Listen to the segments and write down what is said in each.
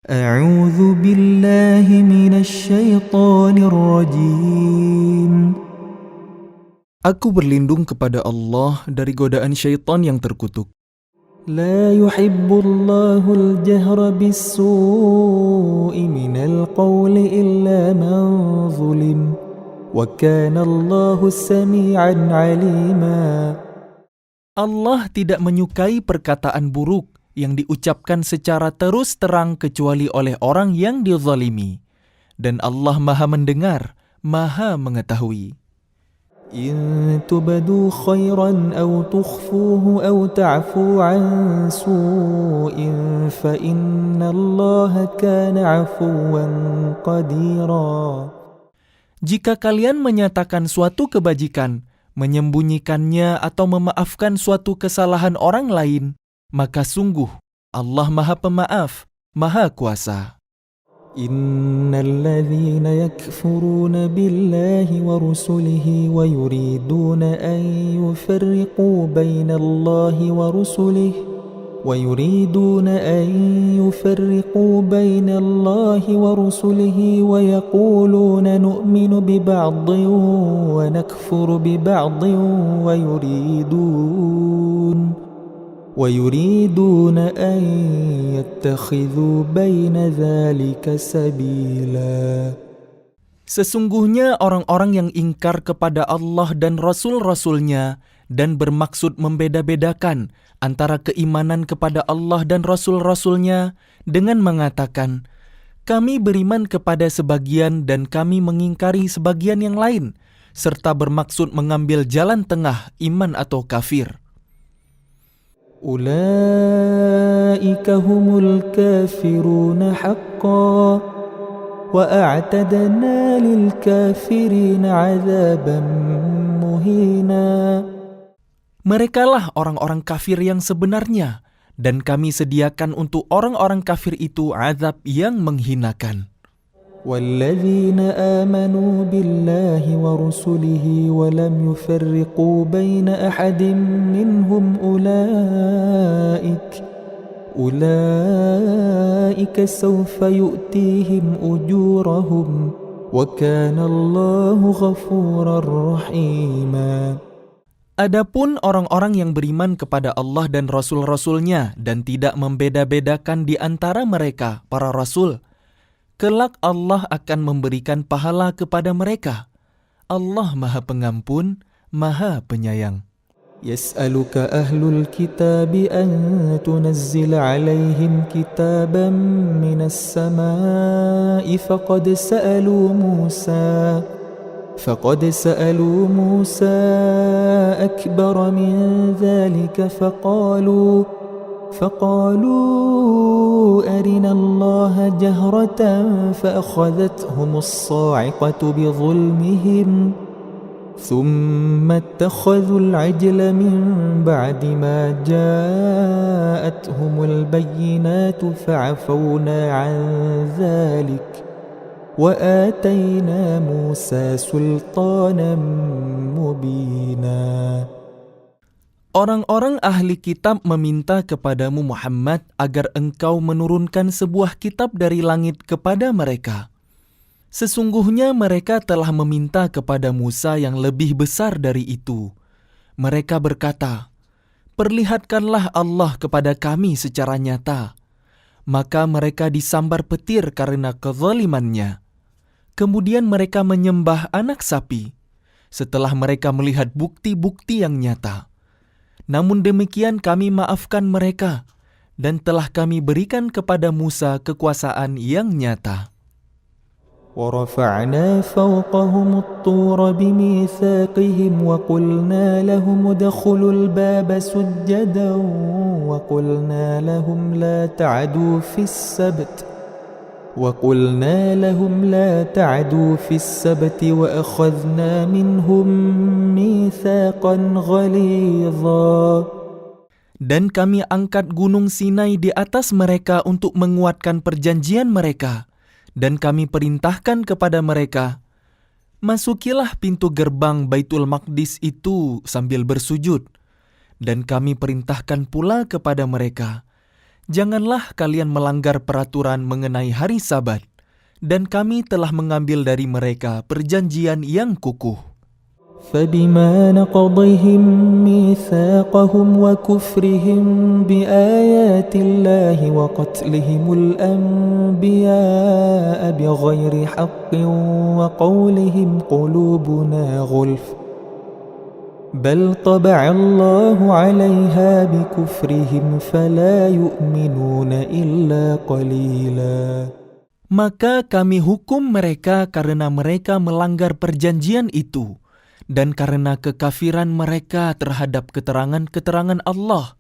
أعوذ بالله من الشيطان الرجيم. Aku berlindung kepada Allah dari godaan syaitan yang terkutuk. لا يحب الله الجهر بالسوء من القول إلا من ظلم وكان الله سميعا عليما. Allah tidak menyukai perkataan buruk yang diucapkan secara terus terang kecuali oleh orang yang dizalimi. Dan Allah Maha mendengar, Maha mengetahui. إن تبدوا خيرا أو تخفوه أو تعفوا عن سوء فإن الله كان عفوا قديرا. Jika kalian menyatakan suatu kebajikan, menyembunyikannya atau memaafkan suatu kesalahan orang lain, maka sungguh Allah Maha Pemaaf, Maha Kuasa. إن الذين يكفرون بالله ورسله ويريدون أن يفرقوا بين الله ورسله ويقولون نؤمن ببعض ونكفر ببعض ويريدون أن يتخذوا بين ذلك سبيلا. Sesungguhnya orang-orang yang ingkar kepada Allah dan Rasul-Rasulnya dan bermaksud membeda-bedakan antara keimanan kepada Allah dan Rasul-Rasulnya dengan mengatakan, kami beriman kepada sebagian dan kami mengingkari sebagian yang lain, serta bermaksud mengambil jalan tengah iman atau kafir. أولئك هم الكافرون حقا وأعتدنا للكافرين عذابا مهينا. Merekalah orang-orang kafir yang sebenarnya, dan kami sediakan untuk orang-orang kafir itu azab yang menghinakan. والذين آمنوا بالله ورسله ولم يفرقوا بين أحد منهم أولئك سوف يؤتيهم أجورهم وكان الله غفورا رحيما. Adapun orang-orang yang beriman kepada Allah dan Rasul-Rasulnya dan tidak membeda-bedakan di antara mereka, para Rasul, kelak Allah akan memberikan pahala kepada mereka. Allah Maha Pengampun, Maha Penyayang. يسألك أهل الكتاب أن تنزل عليهم كتابا من السماء فقد سألوا موسى أكبر من ذلك فقالوا أرنا الله جهرة فأخذتهم الصاعقة بظلمهم ثم اتخذوا العجل من بعد ما جاءتهم البينات فعفونا عن ذلك وآتينا موسى سلطانا مبينا. Orang-orang ahli kitab meminta kepadamu Muhammad agar engkau menurunkan sebuah kitab dari langit kepada mereka. Sesungguhnya mereka telah meminta kepada Musa yang lebih besar dari itu. Mereka berkata, perlihatkanlah Allah kepada kami secara nyata. Maka mereka disambar petir karena kezalimannya. Kemudian mereka menyembah anak sapi, setelah mereka melihat bukti-bukti yang nyata. Namun demikian kami maafkan mereka, dan telah kami berikan kepada Musa kekuasaan yang nyata. ورفعنا فوقهم الطور بميثاقهم وقلنا لهم ادخلوا الباب سجدا وقلنا لهم لا تعدوا في السبت وأخذنا منهم ميثاقا غليظا. Dan kami angkat gunung Sinai di atas mereka untuk menguatkan perjanjian mereka. Dan kami perintahkan kepada mereka, masukilah pintu gerbang Baitul Maqdis itu sambil bersujud. Dan kami perintahkan pula kepada mereka, Janganlah kalian melanggar peraturan mengenai hari Sabat, dan kami telah mengambil dari mereka perjanjian yang kukuh. فبما نقضهم ميثاقهم وكفرهم بآيات الله وقتلهم الأنبياء بغير حق وقولهم قلوبنا غلف بل طبع الله عليها بكفرهم فلا يؤمنون إلا قليلا. Maka kami hukum mereka karena mereka melanggar perjanjian itu, dan karena kekafiran mereka terhadap keterangan-keterangan Allah,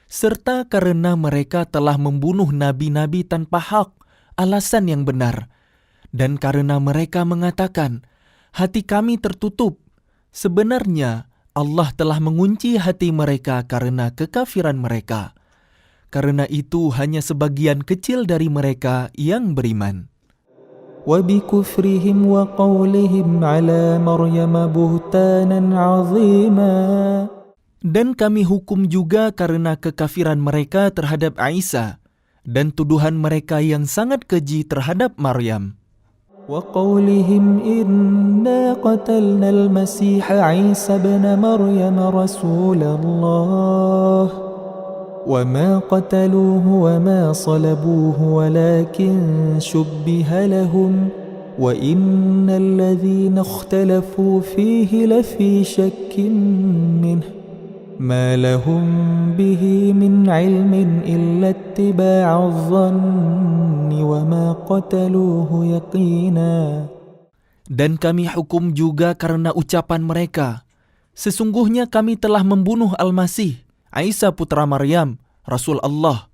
serta karena mereka telah membunuh nabi-nabi tanpa hak, alasan yang benar, dan karena mereka mengatakan, hati kami tertutup. Sebenarnya Allah telah mengunci hati mereka karena kekafiran mereka. Karena itu hanya sebagian kecil dari mereka yang beriman. وبكفرهم وقولهم على مريم بهتانا عظيما. Dan kami hukum juga karena kekafiran mereka terhadap Isa dan tuduhan mereka yang sangat keji terhadap Maryam. وقولهم إنا قتلنا المسيح عيسى ابن مريم رسول الله وما قتلوه وما صلبوه ولكن شبه لهم وإن الذين اختلفوا فيه لفي شك منه ما لهم به من علم إلا اتباع الظن وما قتلوه يقينا. Dan kami hukum juga karena ucapan mereka, sesungguhnya kami telah membunuh Al-Masih, Isa putra Maryam, Rasul Allah,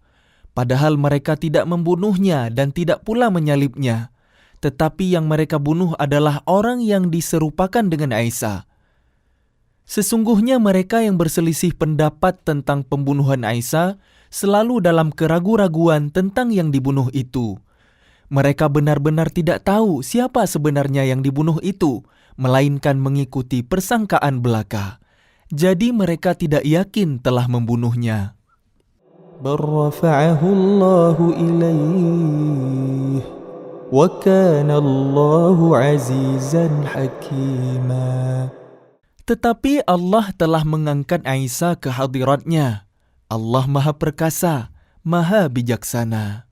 padahal mereka tidak membunuhnya dan tidak pula menyalibnya, tetapi yang mereka bunuh adalah orang yang diserupakan dengan Isa. Sesungguhnya mereka yang berselisih pendapat tentang pembunuhan Isa selalu dalam keraguan-raguan tentang yang dibunuh itu. Mereka benar-benar tidak tahu siapa sebenarnya yang dibunuh itu, melainkan mengikuti persangkaan belaka. Jadi mereka tidak yakin telah membunuhnya. بل رفعه الله إليه وكان الله عزيزا حكيما. Tetapi Allah telah mengangkat Isa ke hadiratnya. Allah Maha Perkasa, Maha Bijaksana.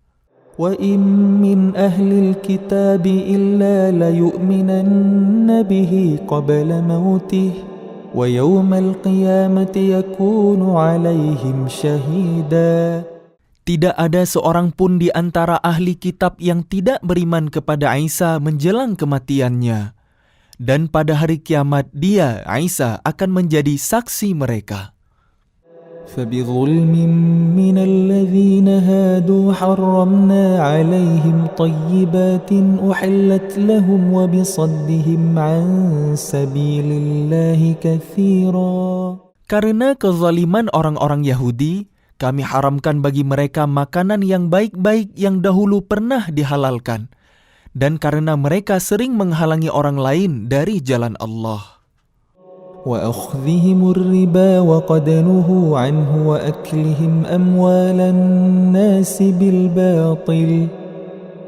وَإِن مِّنْ أَهْلِ الْكِتَابِ إِلَّا لَيُؤْمِنَنَّ بِهِ قَبْلَ مَوْتِهِ وَيَوْمَ الْقِيَامَةِ يَكُونُ عَلَيْهِمْ شَهِيدًا. Tidak ada seorang pun di antara ahli kitab yang tidak beriman kepada Isa menjelang kematiannya. Dan pada hari kiamat dia, Isa, akan menjadi saksi mereka. فَبِظُلْمٍ مِّنَ الَّذِينَ هَادُوا حَرَّمْنَا عَلَيْهِمْ طَيِّبَاتٍ أُحِلَّتْ لَهُمْ وَبِصَدِّهِمْ عَن سَبِيلِ اللَّهِ كَثِيرًا. Karena kezaliman orang-orang Yahudi, kami haramkan bagi mereka makanan yang baik-baik yang dahulu pernah dihalalkan. Dan karena mereka sering menghalangi orang lain dari jalan Allah. وَأَخْذِهِمُ الرِّبَا وَقَدْ نُهُوا عَنْهُ وَأَكْلِهِمْ أَمْوَالَ النَّاسِ بِالْبَاطِلِ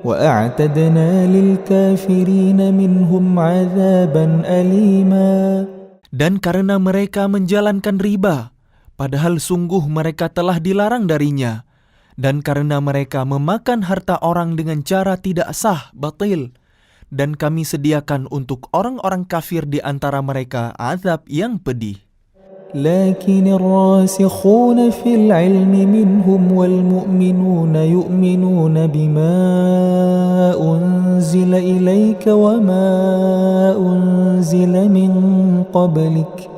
وَأَعْتَدْنَا لِلْكَافِرِينَ مِنْهُمْ عَذَابًا أَلِيمًا. Dan karena mereka menjalankan riba, padahal sungguh mereka telah dilarang darinya. Dan karena mereka memakan harta orang dengan cara tidak sah, batil. Dan kami sediakan untuk orang-orang kafir di antara mereka azab yang pedih. لكن الراسخون في العلم منهم والمؤمنون يؤمنون بما أنزل إليك وما أنزل من قبلك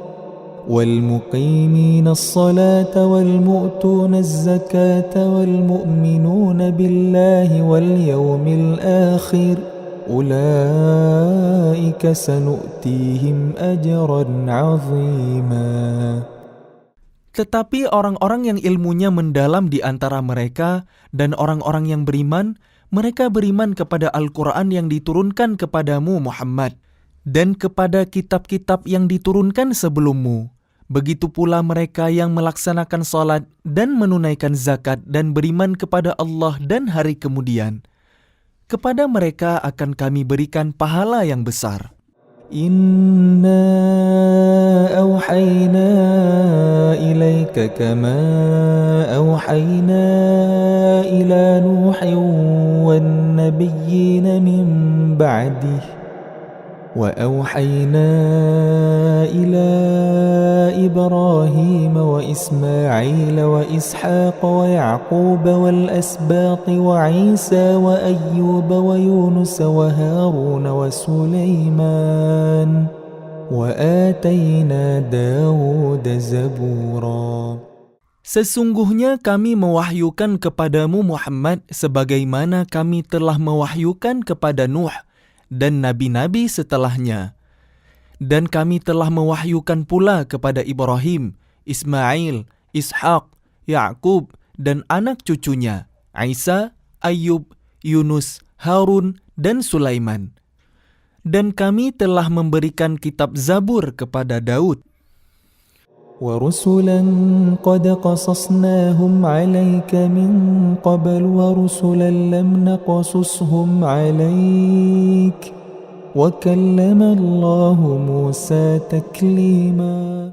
والمقيمين الصلاة والمؤتون الزكاة والمؤمنون بالله واليوم الآخر أولئك سنؤتيهم أجرا عظيما. Tetapi orang-orang yang ilmunya mendalam di antara mereka dan orang-orang yang beriman, mereka beriman kepada Al-Quran yang diturunkan kepadamu Muhammad dan kepada kitab-kitab yang diturunkan sebelummu. Begitu pula mereka yang melaksanakan salat dan menunaikan zakat dan beriman kepada Allah dan hari kemudian. Kepada mereka akan kami berikan pahala yang besar. إنا أوحينا إليك كما أوحينا إلى نوح والنبيين من بعده وأوحينا إلى إبراهيم وإسماعيل وإسحاق ويعقوب والأسباط وعيسى وأيوب ويونس وهارون وسليمان وآتينا داود زبورا. Sesungguhnya kami mewahyukan kepadamu Muhammad sebagaimana kami telah mewahyukan kepada Nuh dan nabi-nabi setelahnya. Dan kami telah mewahyukan pula kepada Ibrahim, Ismail, Ishak, Yakub, dan anak cucunya, Isa, Ayub, Yunus, Harun, dan Sulaiman. Dan kami telah memberikan kitab Zabur kepada Daud. ورسلا قد قصصناهم عليك من قبل ورسلا لم نقصصهم عليك وكلم الله موسى تكليما.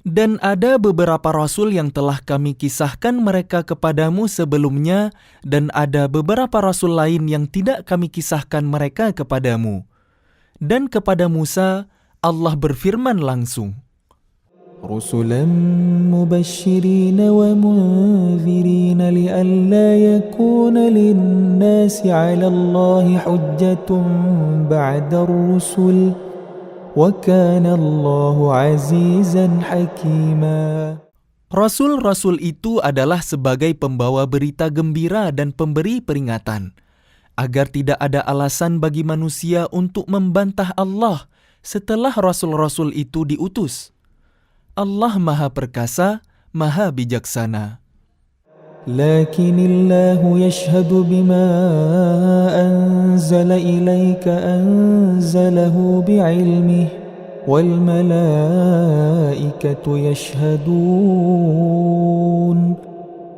Dan ada beberapa rasul yang telah kami kisahkan mereka kepadamu sebelumnya, dan ada beberapa rasul lain yang tidak kami kisahkan mereka kepadamu. Dan kepada Musa, Allah berfirman langsung, رسلا مبشرين ومنذرين لئلا يكون للناس على الله حجة بعد الرسل وكان الله عزيزا حكيما. Rasul-rasul itu adalah sebagai pembawa berita gembira dan pemberi peringatan, agar tidak ada alasan bagi manusia untuk membantah Allah setelah rasul-rasul itu diutus. Allah Maha Perkasa, Maha Bijaksana. لكن الله يشهد بما أنزل إليك أنزله بعلمه والملائكة يشهدون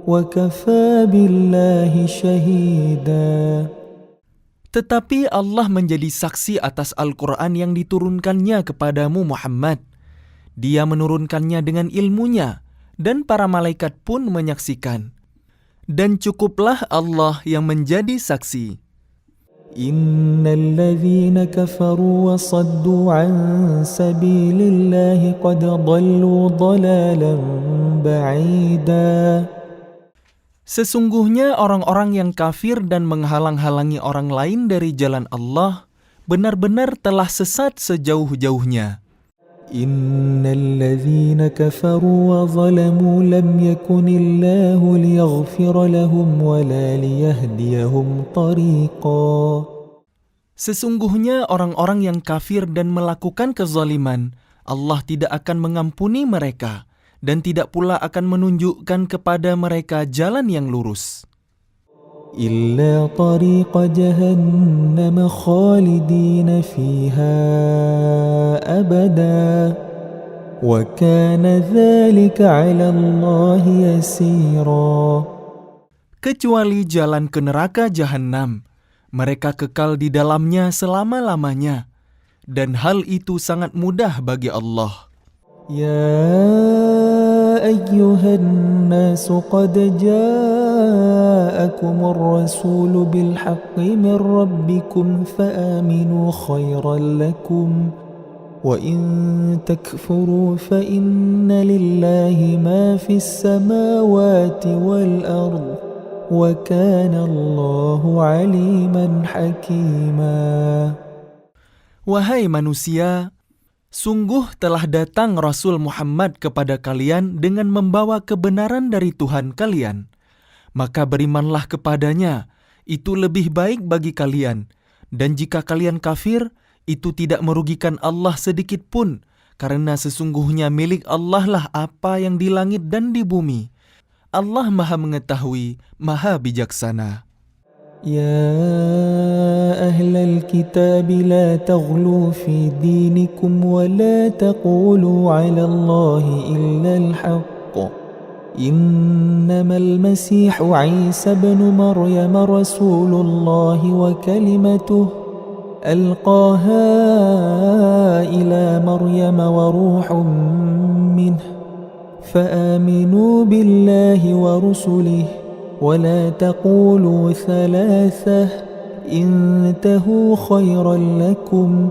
وكفى بالله شهيدا. Tetapi Allah menjadi saksi atas Al-Quran yang diturunkannya kepadamu Muhammad. Dia menurunkannya dengan ilmunya, dan para malaikat pun menyaksikan. Dan cukuplah Allah yang menjadi saksi. Innal ladzina kafaru wa saddu an sabilillahi qad dhallu dhalalan ba'ida. Sesungguhnya orang-orang yang kafir dan menghalang-halangi orang lain dari jalan Allah benar-benar telah sesat sejauh-jauhnya. Innal ladzina kafaru wa zalamu lam yakunillahu liyaghfira lahum wa la liyahdiyahum tariqa. Sesungguhnya orang-orang yang kafir dan melakukan kezaliman, Allah tidak akan mengampuni mereka dan tidak pula akan menunjukkan kepada mereka jalan yang lurus. إلا طريق جهنم خالدين فيها أبدا وكان ذلك على الله يسيرا. Kecuali jalan ke neraka Jahannam, mereka kekal di dalamnya selama-lamanya, dan hal itu sangat mudah bagi Allah. يا أيها الناس قد جاءكم الرسول بالحق من ربكم فآمنوا خيرا لكم وإن تكفروا فإن لله ما في السماوات والأرض وكان الله عليما حكيما. Wahai manusia, sungguh telah datang Rasul Muhammad kepada kalian dengan membawa kebenaran dari Tuhan kalian. Maka berimanlah kepadanya, itu lebih baik bagi kalian. Dan jika kalian kafir, itu tidak merugikan Allah sedikit pun, karena sesungguhnya milik Allah lah apa yang di langit dan di bumi. Allah Maha Mengetahui, Maha Bijaksana. يا أهل الكتاب لا تغلوا في دينكم ولا تقولوا على الله إلا الحق إنما المسيح عيسى بن مريم رسول الله وكلمته ألقاها إلى مريم وروح منه فآمنوا بالله ورسله ولا تقولوا ثلاثة انتهوا خيرا لكم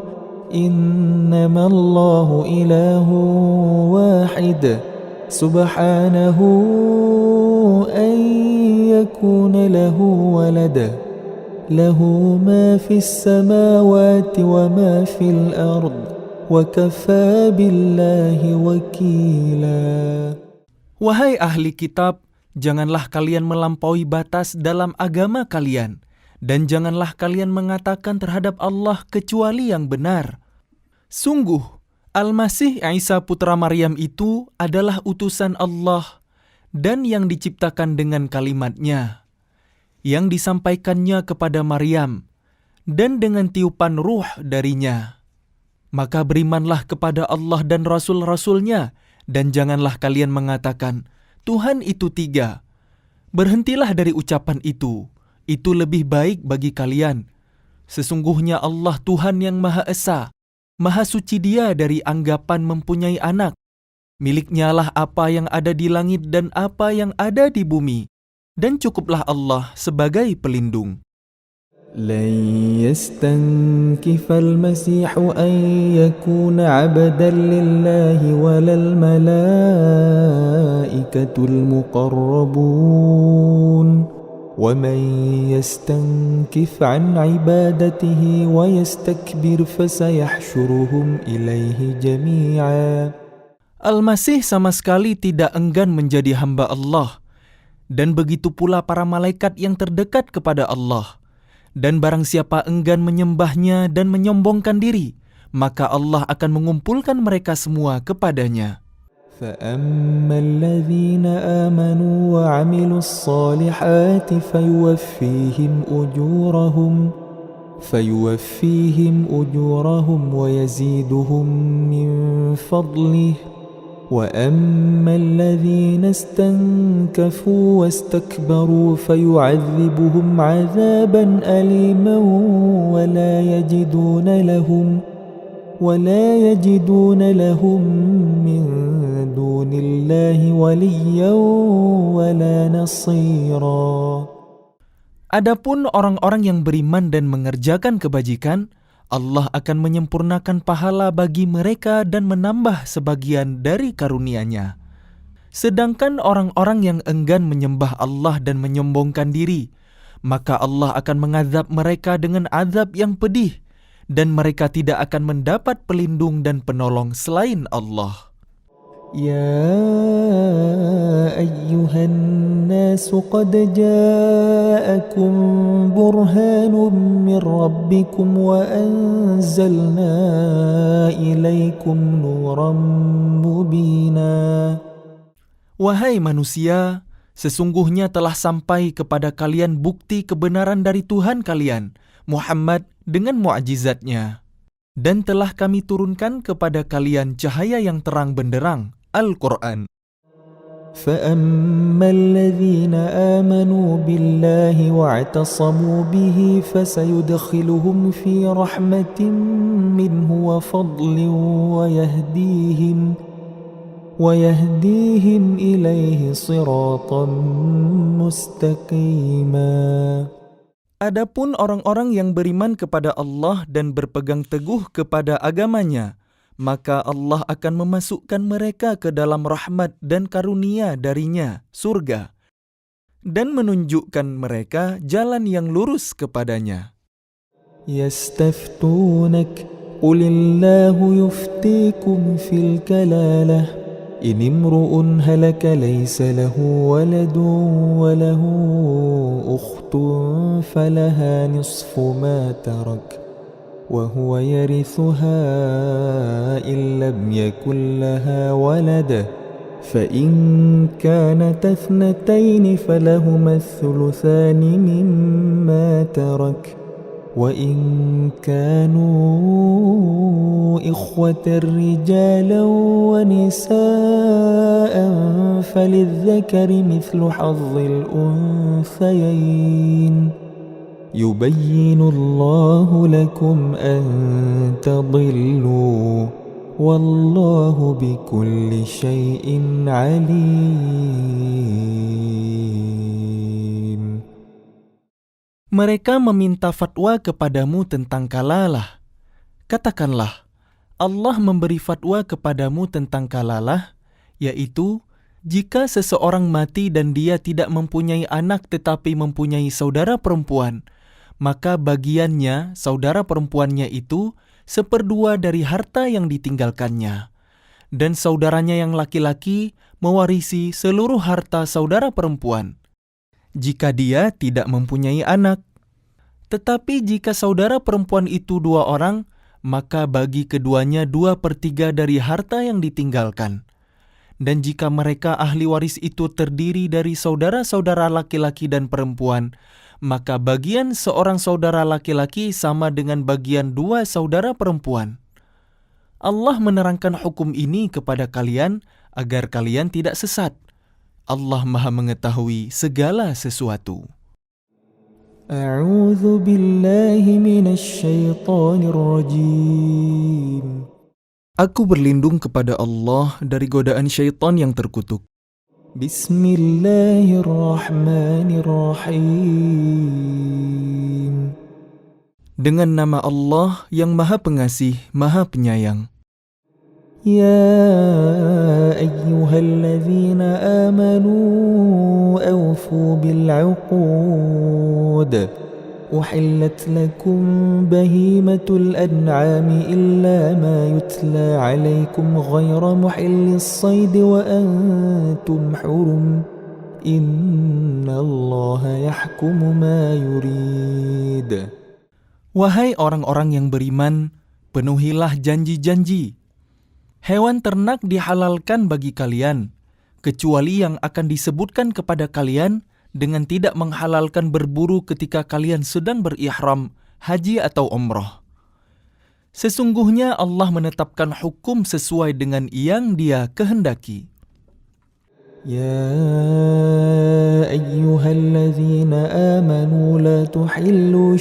إنما الله إله واحد سبحانه أن يكون له ولد له ما في السماوات وما في الأرض وكفى بالله وكيلا. Wahai ahli kitab, janganlah kalian melampaui batas dalam agama kalian, dan janganlah kalian mengatakan terhadap Allah kecuali yang benar. Sungguh, Al-Masih Isa putra Maryam itu adalah utusan Allah dan yang diciptakan dengan kalimat-Nya, yang disampaikannya kepada Maryam, dan dengan tiupan ruh darinya. Maka berimanlah kepada Allah dan Rasul-Rasul-Nya, dan janganlah kalian mengatakan, Tuhan itu tiga. Berhentilah dari ucapan itu lebih baik bagi kalian. Sesungguhnya Allah Tuhan yang Maha Esa, Maha suci Dia dari anggapan mempunyai anak. Miliknya lah apa yang ada di langit dan apa yang ada di bumi, dan cukuplah Allah sebagai pelindung. لن يستنكف المسيح أن يكون عبدا لله ولا الملائكة المقربون ومن يستنكف عن عبادته ويستكبر فسيحشرهم إليه جميعا. Al-Masih sama sekali tidak enggan menjadi hamba Allah, dan begitu pula para malaikat yang terdekat kepada Allah. Dan barang siapa enggan menyembahnya dan menyombongkan diri, maka Allah akan mengumpulkan mereka semua kepadanya. فَأَمَّا الَّذِينَ آمَنُوا وَعَمِلُوا الصَّالِحَاتِ فَيُوَفِّيهِمْ أُجُورَهُمْ وَيَزِيدُهُمْ مِنْ فَضْلِهِ وَأَمَّا الَّذِينَ اسْتَنكَفُوا وَاسْتَكْبَرُوا فَيُعَذِّبُهُمْ عَذَابًا أَلِيمًا ولا يجدون لهم من دون الله وليا ولا نصيرا. Adapun orang-orang yang beriman dan mengerjakan kebajikan, Allah akan menyempurnakan pahala bagi mereka dan menambah sebagian dari karunia-Nya. Sedangkan orang-orang yang enggan menyembah Allah dan menyombongkan diri, maka Allah akan mengazab mereka dengan azab yang pedih, dan mereka tidak akan mendapat pelindung dan penolong selain Allah. يا أيها الناس قد جاءكم برهان من ربكم وأنزلنا إليكم نورا مبينا. Wahai manusia, sesungguhnya telah sampai kepada kalian bukti kebenaran dari Tuhan kalian, Muhammad, dengan mu'jizatnya. Dan telah kami turunkan kepada kalian cahaya yang terang benderang, Al-Quran. فَأَمَّا الَّذِينَ آمَنُوا بِاللَّهِ وَاعْتَصَمُوا بِهِ فَسَيُدْخِلُهُمْ فِي رَحْمَةٍ مِّنْهُ وَفَضْلٍ وَيَهْدِيهِمْ إِلَيْهِ صِرَاطًا مُسْتَقِيمًا. Adapun orang-orang yang beriman kepada Allah dan berpegang teguh kepada agamanya, maka Allah akan memasukkan mereka ke dalam rahmat dan karunia darinya, surga, dan menunjukkan mereka jalan yang lurus kepadanya. يَسْتَفْتُونَكَ قُلِ اللَّهُ يُفْتِيكُمْ فِي الْكَلَالَةِ إِنِ امْرُؤٌ هَلَكَ لَيْسَ لَهُ وَلَدٌ وَلَهُ أُخْتٌ فَلَهَا نِصْفُ مَا تَرَكَ وهو يرثها إن لم يكن لها ولد فإن كانت اثنتين فلهما الثلثان مما ترك وإن كانوا إخوة رجالا ونساء فللذكر مثل حظ الأنثيين يبين الله لكم أن تضلوا والله بكل شيء عليم. Mereka meminta fatwa kepadamu tentang kalalah. Katakanlah, Allah memberi fatwa kepadamu tentang kalalah, yaitu jika seseorang mati dan dia tidak mempunyai anak tetapi mempunyai saudara perempuan, maka bagiannya, saudara perempuannya itu, 1/2 dari harta yang ditinggalkannya. Dan saudaranya yang laki-laki mewarisi seluruh harta saudara perempuan, jika dia tidak mempunyai anak. Tetapi jika saudara perempuan itu 2 orang, maka bagi keduanya 2/3 dari harta yang ditinggalkan. Dan jika mereka ahli waris itu terdiri dari saudara-saudara laki-laki dan perempuan, maka bagian seorang saudara laki-laki sama dengan bagian 2 saudara perempuan. Allah menerangkan hukum ini kepada kalian agar kalian tidak sesat. Allah Maha mengetahui segala sesuatu. A'udzu billahi minasy syaithanir rajim. Aku berlindung kepada Allah dari godaan syaitan yang terkutuk. Bismillahirrahmanirrahim. Dengan nama Allah yang Maha Pengasih, Maha Penyayang. يا أيها الذين آمنوا أوفوا بالعقود أحلت لكم بهيمة الأنعام إلا ما يتلى عليكم غير محل الصيد وأنتم حرم إن الله يحكم ما يريد. Wahai orang-orang yang beriman, penuhilah janji-janji. Hewan ternak dihalalkan bagi kalian, kecuali yang akan disebutkan kepada kalian dengan tidak menghalalkan berburu ketika kalian sedang berihram, haji atau umrah. Sesungguhnya Allah menetapkan hukum sesuai dengan yang Dia kehendaki. يا أيها الذين آمنوا لا تحلوا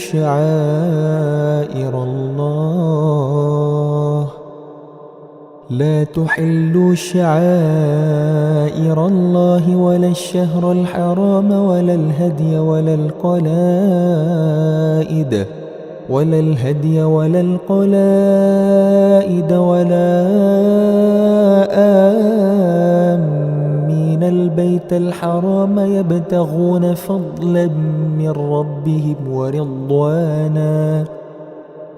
شعائر الله ولا الشهر الحرام ولا الهدي ولا القلائد ولا آمين البيت الحرام يبتغون فضلا من ربهم ورضوانا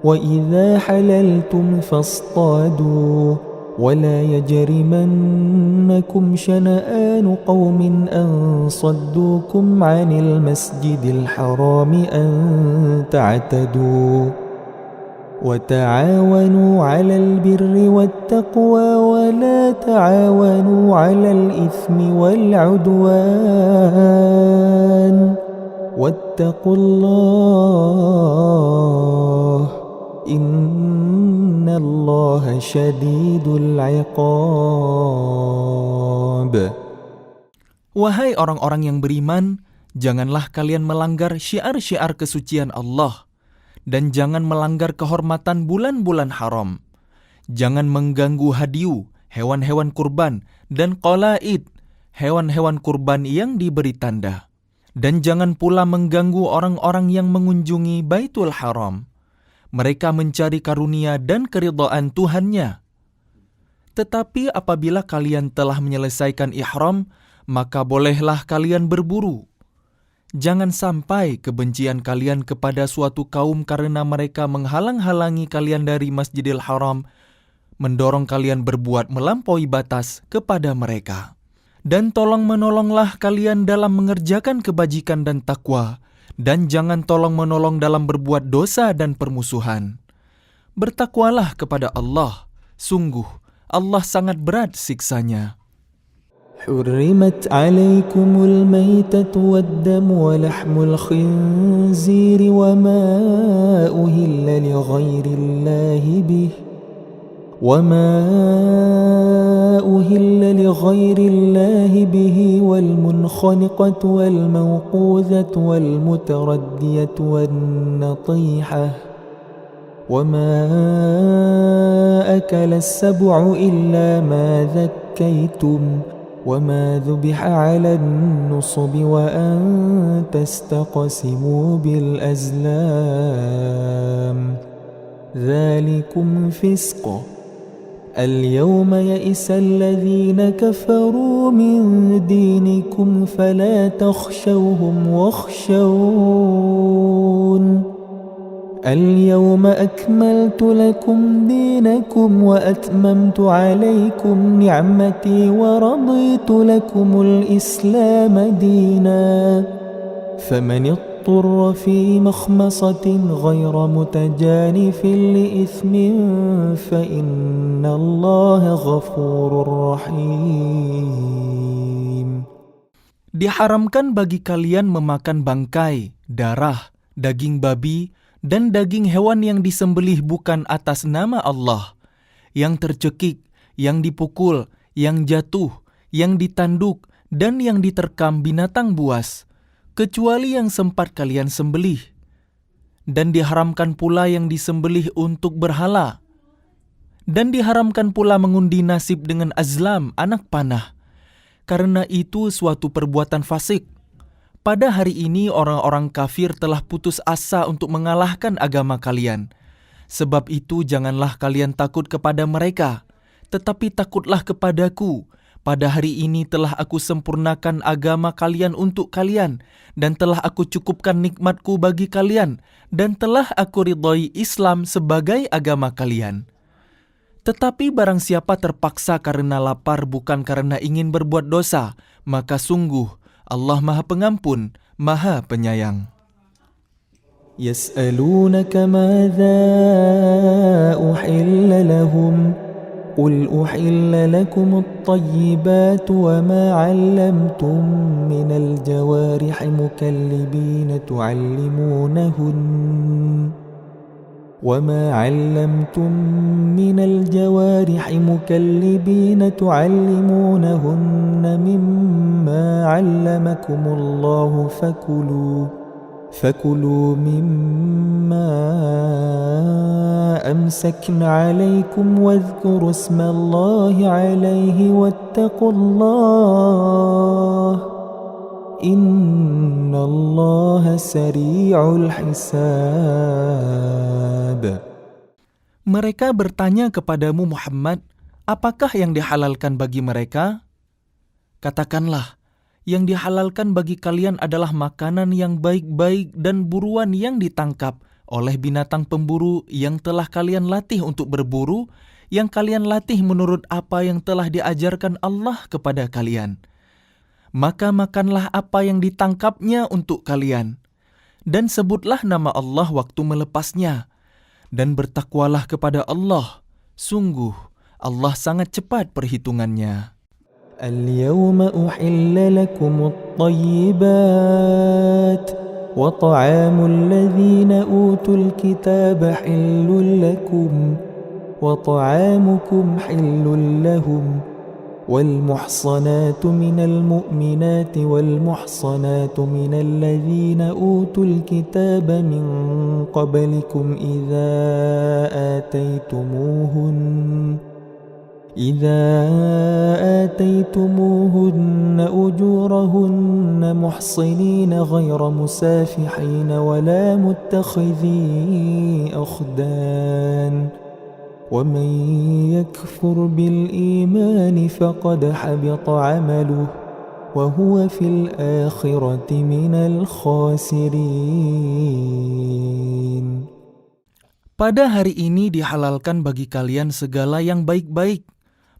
وإذا حللتم فاصطادوا ولا يجرمنكم شنآن قوم أن صدوكم عن المسجد الحرام أن تعتدوا وتعاونوا على البر والتقوى ولا تعاونوا على الإثم والعدوان واتقوا الله إن الله شديد العقاب. Wahai orang-orang yang beriman, janganlah kalian melanggar syiar-syiar kesucian Allah, dan jangan melanggar kehormatan bulan-bulan haram. Jangan mengganggu hadiu, hewan-hewan kurban, dan qalaid, hewan-hewan kurban yang diberi tanda. Dan jangan pula mengganggu orang-orang yang mengunjungi Baitul Haram. Mereka mencari karunia dan keridhaan Tuhannya. Tetapi apabila kalian telah menyelesaikan ihram, maka bolehlah kalian berburu. Jangan sampai kebencian kalian kepada suatu kaum karena mereka menghalang-halangi kalian dari Masjidil Haram, mendorong kalian berbuat melampaui batas kepada mereka. Dan tolong-menolonglah kalian dalam mengerjakan kebajikan dan takwa, dan jangan tolong-menolong dalam berbuat dosa dan permusuhan. Bertakwalah kepada Allah, sungguh Allah sangat berat siksanya. حرمت عليكم الميتة والدم ولحم الخنزير وما أهل لغير الله به والمنخنقة والموقوذة والمتردية والنطيحة وما أكل السبع إلا ما ذكيتم وما ذبح على النصب وأن تستقسموا بالأزلام ذلكم فسق اليوم يئس الذين كفروا من دينكم فلا تخشوهم واخشون اليوم أكملت لكم دينكم وأتممت عليكم نعمتي ورضيت لكم الإسلام دينا فمن اضطر في مخمصة غير متجانف لإثم فإن الله غفور رحيم. Diharamkan bagi kalian memakan bangkai, darah, daging babi, dan daging hewan yang disembelih bukan atas nama Allah, yang tercekik, yang dipukul, yang jatuh, yang ditanduk, dan yang diterkam binatang buas, kecuali yang sempat kalian sembelih. Dan diharamkan pula yang disembelih untuk berhala. Dan diharamkan pula mengundi nasib dengan azlam, anak panah, karena itu suatu perbuatan fasik. Pada hari ini orang-orang kafir telah putus asa untuk mengalahkan agama kalian. Sebab itu janganlah kalian takut kepada mereka, tetapi takutlah kepadaku. Pada hari ini telah aku sempurnakan agama kalian untuk kalian, dan telah aku cukupkan nikmatku bagi kalian, dan telah aku ridhai Islam sebagai agama kalian. Tetapi barang siapa terpaksa karena lapar bukan karena ingin berbuat dosa, maka sungguh Allah Maha Pengampun, Maha Penyayang. يسألونك ماذا أحل لهم قل أحل لكم الطيبات وما علمتم من الجوارح مكلبين تعلمونهن مما علمكم الله فكلوا مما أمسكن عليكم واذكروا اسم الله عليه واتقوا الله إن الله سريع الحساب. Mereka bertanya kepadamu Muhammad, apakah yang dihalalkan bagi mereka? Katakanlah, yang dihalalkan bagi kalian adalah makanan yang baik-baik dan buruan yang ditangkap oleh binatang pemburu yang telah kalian latih untuk berburu, yang kalian latih menurut apa yang telah diajarkan Allah kepada kalian. Maka makanlah apa yang ditangkapnya untuk kalian, dan sebutlah nama Allah waktu melepasnya, dan bertakwalah kepada Allah. Sungguh, Allah sangat cepat perhitungannya. اليوم أحل لكم الطيبات وطعام الذين أوتوا الكتاب حل لكم وطعامكم حل لهم والمحصنات من المؤمنات والمحصنات من الذين أوتوا الكتاب من قبلكم إذا آتيتموهن أجورهن محصنين غير مسافحين ولا متخذي أخدان ومن يكفر بالإيمان فقد حبط عمله وهو في الآخرة من الخاسرين. Pada hari ini dihalalkan bagi kalian segala yang baik-baik.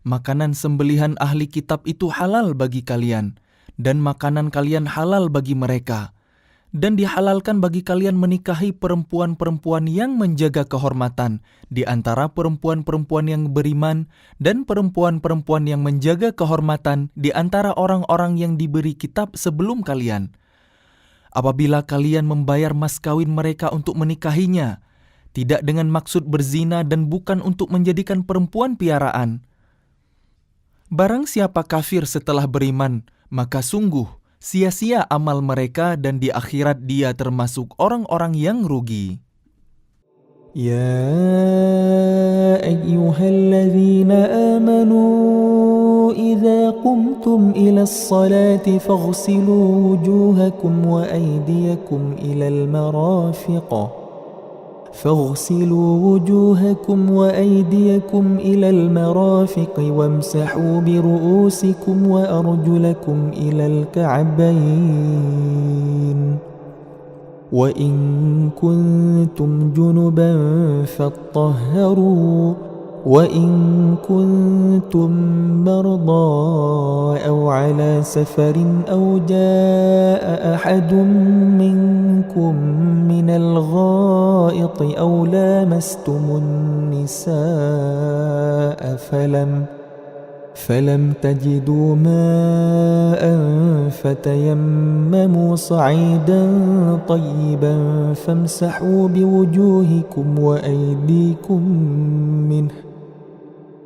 Makanan sembelihan ahli kitab itu halal bagi kalian, dan makanan kalian halal bagi mereka. Dan dihalalkan bagi kalian menikahi perempuan-perempuan yang menjaga kehormatan di antara perempuan-perempuan yang beriman dan perempuan-perempuan yang menjaga kehormatan di antara orang-orang yang diberi kitab sebelum kalian. Apabila kalian membayar mas kawin mereka untuk menikahinya, tidak dengan maksud berzina dan bukan untuk menjadikan perempuan piaraan. Barang siapa kafir setelah beriman, maka sungguh sia-sia amal mereka dan di akhirat dia termasuk orang-orang yang rugi. يا أيها الذين آمنوا إذا قمتم إلى الصلاة فاغسلوا وجوهكم وأيديكم إلى المرافق وامسحوا برؤوسكم وأرجلكم إلى الكعبين وإن كنتم جنبا فاطهروا وإن كنتم مرضى أو على سفر أو جاء أحد منكم من الغائط أو لامستم النساء فلم تجدوا ماء فتيمموا صعيدا طيبا فامسحوا بوجوهكم وأيديكم منه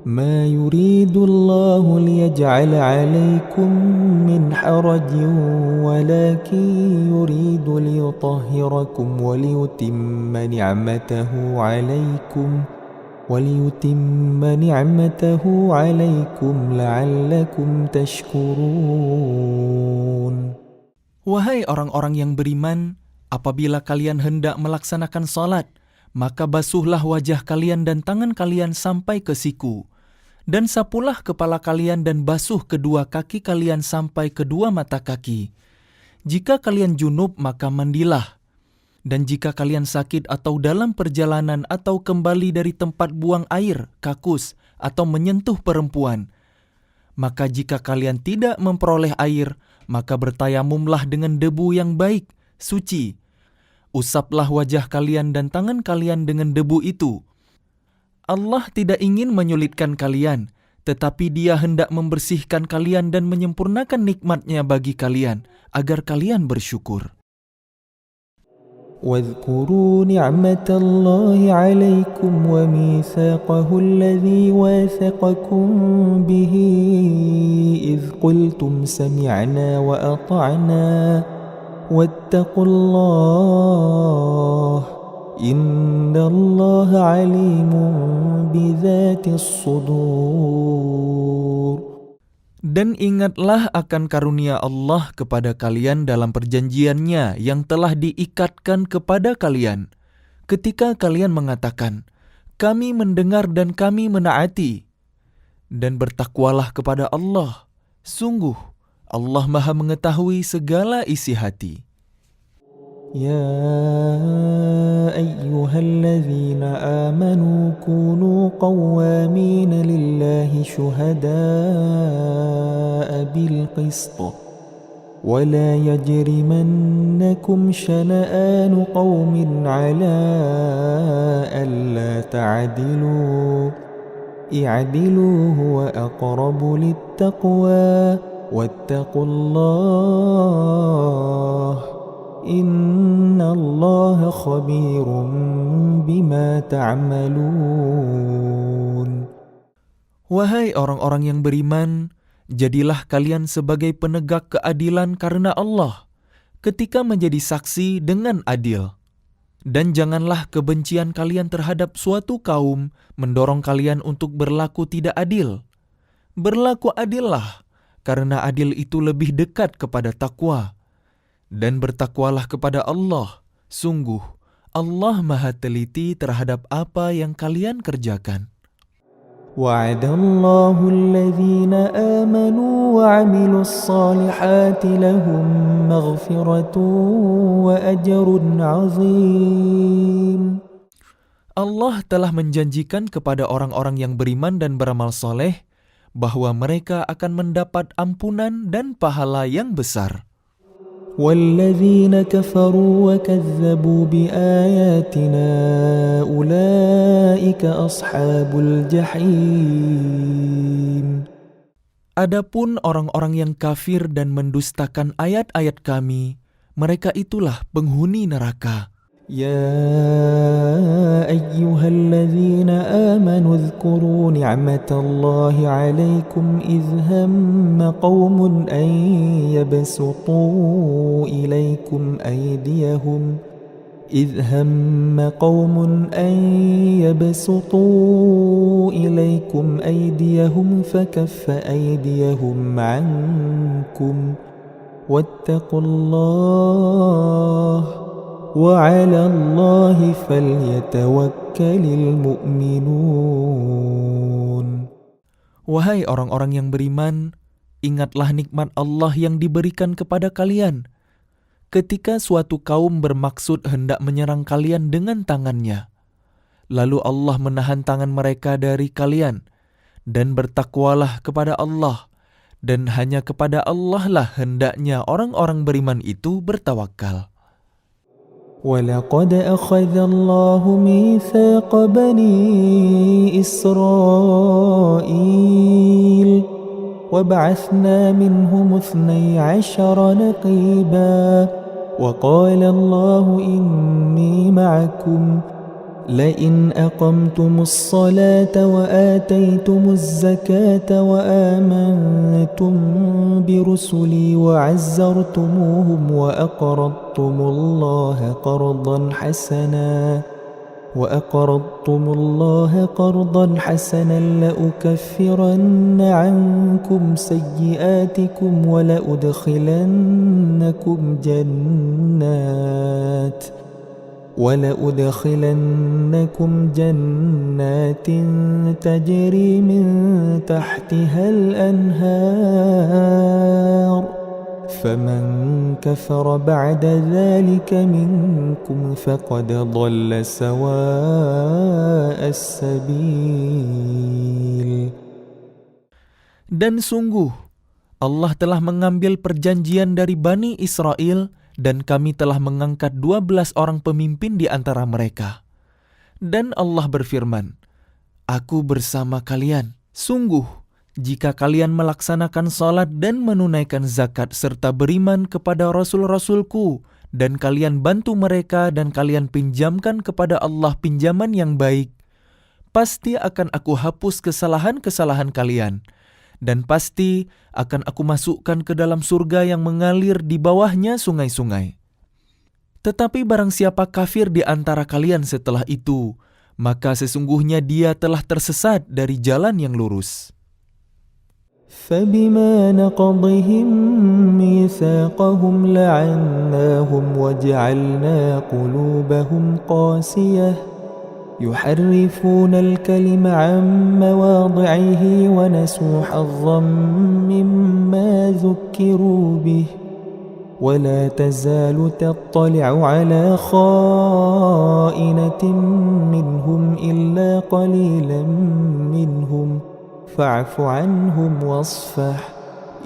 ما يريد الله ليجعل عليكم من حرج ولكن يريد ليطهركم وليتم نعمته عليكم لعلكم تشكرون. Wahai orang-orang yang beriman, apabila kalian hendak melaksanakan salat, maka basuhlah wajah kalian dan tangan kalian sampai ke siku, dan sapulah kepala kalian dan basuh kedua kaki kalian sampai kedua mata kaki. Jika kalian junub, maka mandilah. Dan jika kalian sakit atau dalam perjalanan atau kembali dari tempat buang air, kakus, atau menyentuh perempuan, maka jika kalian tidak memperoleh air, maka bertayamumlah dengan debu yang baik, suci. Usaplah wajah kalian dan tangan kalian dengan debu itu. Allah tidak ingin menyulitkan kalian, tetapi Dia hendak membersihkan kalian dan menyempurnakan nikmat-Nya bagi kalian, agar kalian bersyukur. واذكروا نعمة الله عليكم وميثاقه الذي واثقكم به إذ قلتم سمعنا وأطعنا واتقوا الله إن الله عليم بذات الصدور. Dan ingatlah akan karunia Allah kepada kalian dalam perjanjiannya yang telah diikatkan kepada kalian. Ketika kalian mengatakan, kami mendengar dan kami menaati. Dan bertakwalah kepada Allah. Sungguh, Allah Maha mengetahui segala isi hati. يا أيها الذين آمنوا كونوا قوامين لله شهداء بالقسط ولا يجرمنكم شنآن قوم على ألا تعدلوا اعدلوا هو أقرب للتقوى واتقوا الله Inna Allah khabirun bima ta'malun. Wahai orang-orang yang beriman, jadilah kalian sebagai penegak keadilan karena Allah ketika menjadi saksi dengan adil. Dan janganlah kebencian kalian terhadap suatu kaum mendorong kalian untuk berlaku tidak adil. Berlaku adillah, karena adil itu lebih dekat kepada takwa. Dan bertakwalah kepada Allah. Sungguh, Allah Maha teliti terhadap apa yang kalian kerjakan. Wa'adallahu alladhina amanu wa 'amilus salihati lahum maghfiratun wa ajrun 'azim. Allah telah menjanjikan kepada orang-orang yang beriman dan beramal soleh bahwa mereka akan mendapat ampunan dan pahala yang besar. والذين كفروا وكذبوا بآياتنا أولئك أصحاب الجحيم. Adapun orang-orang yang kafir dan mendustakan ayat-ayat kami, mereka itulah penghuni neraka. يا أيها الذين آمنوا اذكروا نعمة الله عليكم إذ هم قوم أن يبسطوا إليكم أيديهم فكف أيديهم عنكم واتقوا الله وعلى الله فليتوكل المؤمنون. Wahai orang-orang yang beriman, ingatlah nikmat Allah yang diberikan kepada kalian. Ketika suatu kaum bermaksud hendak menyerang kalian dengan tangannya, lalu Allah menahan tangan mereka dari kalian, dan bertakwalah kepada Allah, dan hanya kepada Allah lah hendaknya orang-orang beriman itu bertawakal. ولقد أخذ الله ميثاق بني إسرائيل وبعثنا منهم 12 نقيبا وقال الله إني معكم لئن أقمتم الصلاة وآتيتم الزكاة وآمنتم برسلي وعزرتموهم وأقرضتم الله قرضا حسنا لأكفرن عنكم سيئاتكم ولأدخلنكم جنات تجري من تحتها الأنهار فمن كفر بعد ذلك منكم فقد ضل سواء السبيل. Dan sungguh, Allah telah mengambil perjanjian dari Bani Israel, dan kami telah mengangkat 12 orang pemimpin di antara mereka. Dan Allah berfirman, Aku bersama kalian. Sungguh, jika kalian melaksanakan salat dan menunaikan zakat serta beriman kepada Rasul-Rasulku, dan kalian bantu mereka dan kalian pinjamkan kepada Allah pinjaman yang baik, pasti akan aku hapus kesalahan-kesalahan kalian, dan pasti akan aku masukkan ke dalam surga yang mengalir di bawahnya sungai-sungai. Tetapi barang siapa kafir di antara kalian setelah itu, maka sesungguhnya dia telah tersesat dari jalan yang lurus. فَبِمَا نَقْضِهِمْ مِيثَاقَهُمْ لَعَنَّاهُمْ وَجَعَلْنَا قُلُوبَهُمْ قَاسِيَةً يحرفون الكلم عن مواضعه ونسوا حظا مما ذكروا به ولا تزال تطلع على خائنة منهم إلا قليلا منهم فاعف عنهم واصفح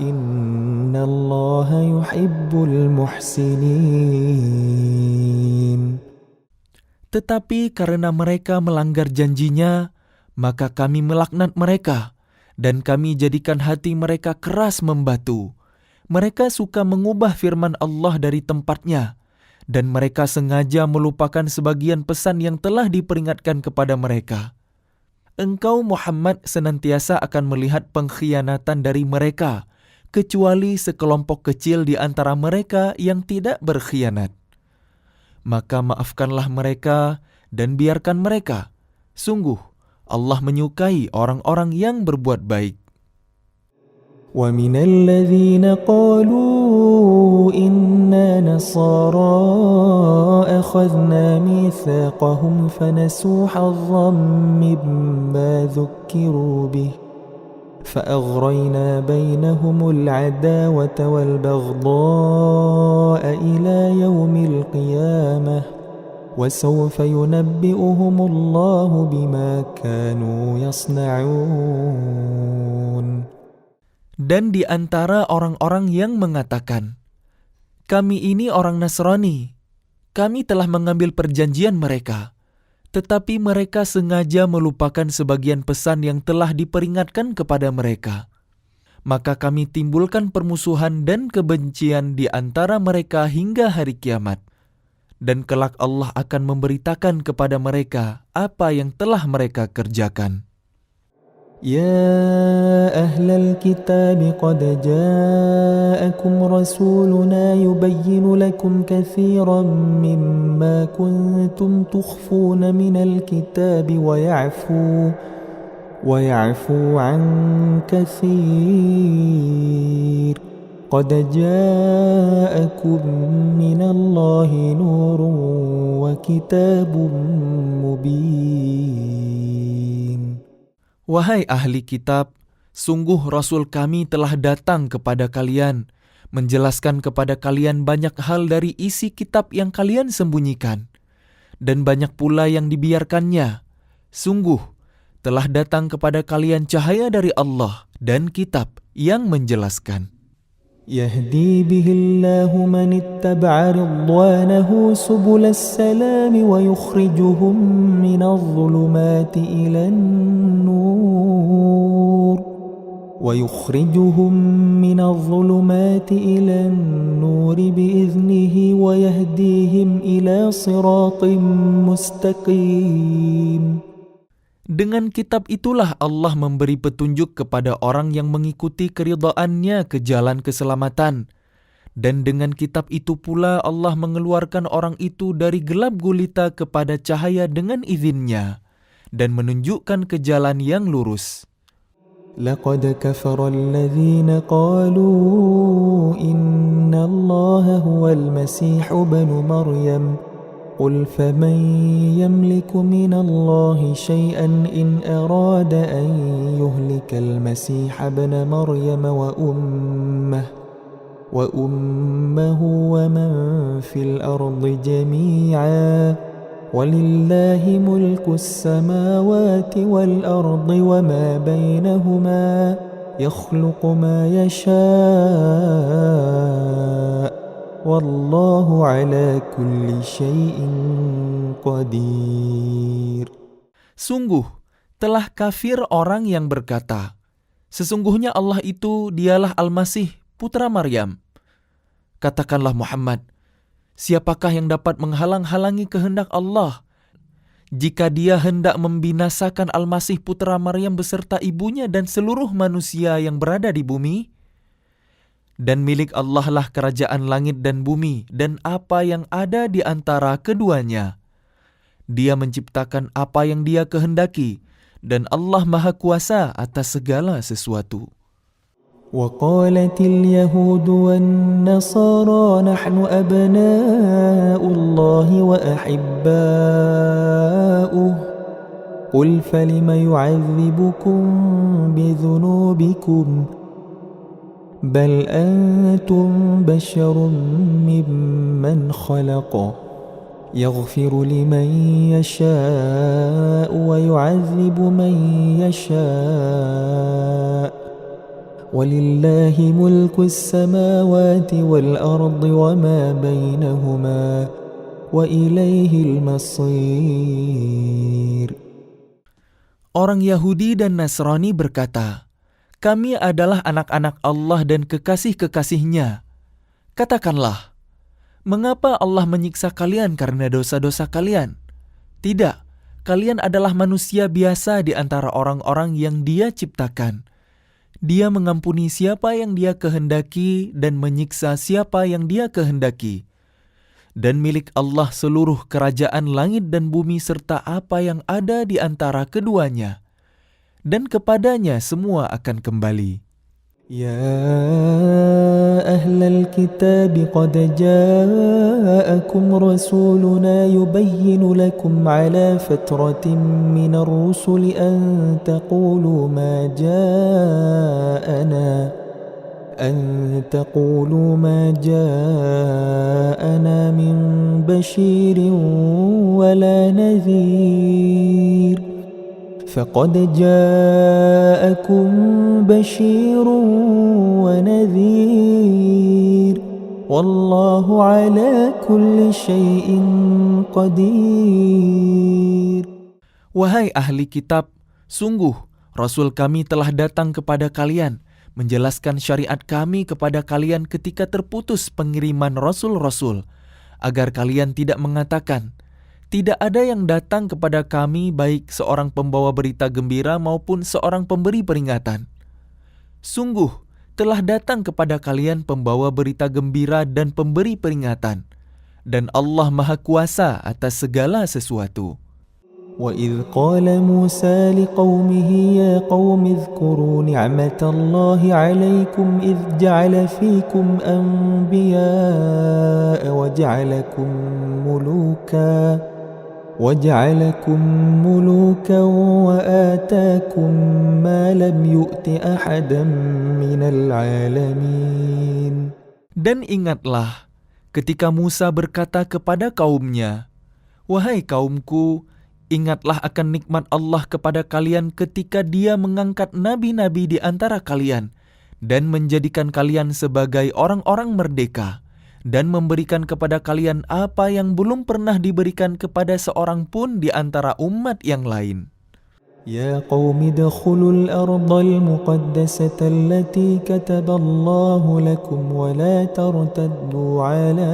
إن الله يحب المحسنين. Tetapi karena mereka melanggar janjinya, maka kami melaknat mereka, dan kami jadikan hati mereka keras membatu. Mereka suka mengubah firman Allah dari tempatnya, dan mereka sengaja melupakan sebagian pesan yang telah diperingatkan kepada mereka. Engkau Muhammad senantiasa akan melihat pengkhianatan dari mereka, kecuali sekelompok kecil di antara mereka yang tidak berkhianat. Maka maafkanlah mereka dan biarkan mereka. Sungguh, Allah menyukai orang-orang yang berbuat baik. وَمِنَ الَّذِينَ قَالُوا إِنَّا نَصَارَى أَخَذْنَا مِيثَاقَهُمْ فَنَسُوا حَظًّا مِّمَّا ذُكِّرُوا بِهِ فَأَغْرَيْنَا بَيْنَهُمُ الْعَدَاوَةَ وَالْبَغْضَاءَ إِلَى يَوْمِ الْقِيَامَةِ وَسَوْفَ يُنَبِّئُهُمُ اللَّهُ بِمَا كَانُوا يَصْنَعُونَ. Dan di antara orang-orang yang mengatakan, Kami ini orang Nasrani. Kami telah mengambil perjanjian mereka. Tetapi mereka sengaja melupakan sebagian pesan yang telah diperingatkan kepada mereka. Maka kami timbulkan permusuhan dan kebencian di antara mereka hingga hari kiamat. Dan kelak Allah akan memberitakan kepada mereka apa yang telah mereka kerjakan. يا أهل الكتاب قد جاءكم رسولنا يبين لكم كثيرا مما كنتم تخفون من الكتاب ويعفو عن كثير قد جاءكم من الله نور وكتاب مبين. Wahai ahli kitab, sungguh Rasul kami telah datang kepada kalian, menjelaskan kepada kalian banyak hal dari isi kitab yang kalian sembunyikan, dan banyak pula yang dibiarkannya. Sungguh, telah datang kepada kalian cahaya dari Allah dan kitab yang menjelaskan. يهدي به الله من اتبع رضوانه سبل السلام ويخرجهم من الظلمات إلى النور بإذنه ويهديهم إلى صراط مستقيم. Dengan kitab itulah Allah memberi petunjuk kepada orang yang mengikuti keridhaannya ke jalan keselamatan. Dan dengan kitab itu pula Allah mengeluarkan orang itu dari gelap gulita kepada cahaya dengan izinnya dan menunjukkan ke jalan yang lurus. لقد كفر الذين قالوا إن الله هو المسيح ابن مريم قل فمن يملك من الله شيئا إن أراد أن يهلك المسيح ابن مريم وأمه ومن في الأرض جميعا ولله ملك السماوات والأرض وما بينهما يخلق ما يشاء Wallahu ala kulli syai'in qadir. Sungguh, telah kafir orang yang berkata, sesungguhnya Allah itu dialah Al-Masih, putra Maryam. Katakanlah Muhammad, siapakah yang dapat menghalang-halangi kehendak Allah? Jika dia hendak membinasakan Al-Masih putra Maryam beserta ibunya dan seluruh manusia yang berada di bumi, dan milik Allah lah kerajaan langit dan bumi dan apa yang ada di antara keduanya. Dia menciptakan apa yang Dia kehendaki, dan Allah Maha Kuasa atas segala sesuatu. وقالت اليهود والنصارى نحن أبناء الله وأحباؤه قل فلم يعذبكم بذنوبكم بل أنتم بشر ممن خلق يغفر لمن يشاء ويعذب من يشاء ولله ملك السماوات والأرض وما بينهما وإليه المصير. Orang Yahudi dan Nasrani berkata, kami adalah anak-anak Allah dan kekasih-kekasihnya. Katakanlah, mengapa Allah menyiksa kalian karena dosa-dosa kalian? Tidak, kalian adalah manusia biasa di antara orang-orang yang Dia ciptakan. Dia mengampuni siapa yang Dia kehendaki dan menyiksa siapa yang Dia kehendaki. Dan milik Allah seluruh kerajaan langit dan bumi serta apa yang ada di antara keduanya. Dan kepadanya semua akan kembali. يا أهل الكتاب قد جاءكم رسولنا يبين لكم على فترة من الرسل أن تقولوا ما جاءنا من بشير ولا نذير فقد جاءكم بشير ونذير والله على كل شيء قدير. Wahai ahli kitab, sungguh Rasul kami telah datang kepada kalian, menjelaskan syariat kami kepada kalian ketika terputus pengiriman Rasul-Rasul, agar kalian tidak mengatakan, tidak ada yang datang kepada kami baik seorang pembawa berita gembira maupun seorang pemberi peringatan. Sungguh, telah datang kepada kalian pembawa berita gembira dan pemberi peringatan, dan Allah Maha Kuasa atas segala sesuatu. وَإِذْ قَالَ مُوسَى لِقَوْمِهِ يَا قَوْمِ اذْكُرُوا نِعْمَةَ اللَّهِ عَلَيْكُمْ إِذْ جَعَلَ فِيكُمْ أَنْبِيَاءَ وَجَعَلَكُمْ مُلُوكًا وَآتَاكُمْ مَا لَمْ يُؤْتِ أَحَدًا مِنَ الْعَالَمِينَ. Dan ingatlah ketika Musa berkata kepada kaumnya, wahai kaumku, ingatlah akan nikmat Allah kepada kalian ketika Dia mengangkat nabi-nabi di antara kalian dan menjadikan kalian sebagai orang-orang merdeka dan memberikan kepada kalian apa yang belum pernah diberikan kepada seorang pun di antara umat yang lain. يا قوم ادخلوا الأرض المقدسة التي كتب الله لكم ولا ترتدوا على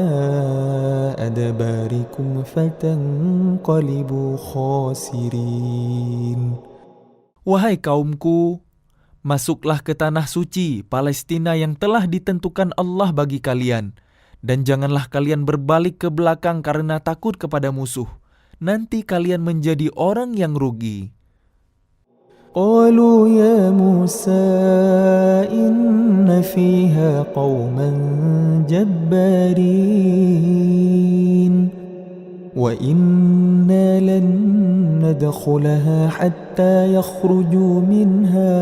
أدباركم فتنقلبوا خاسرين. Wahai kaumku, masuklah ke tanah suci Palestina yang telah ditentukan Allah bagi kalian, dan janganlah kalian berbalik ke belakang karena takut kepada musuh. Nanti kalian menjadi orang yang rugi. قالوا يا موسى إن فيها قوما جبارين وإنا لن ندخلها حتى يخرجوا منها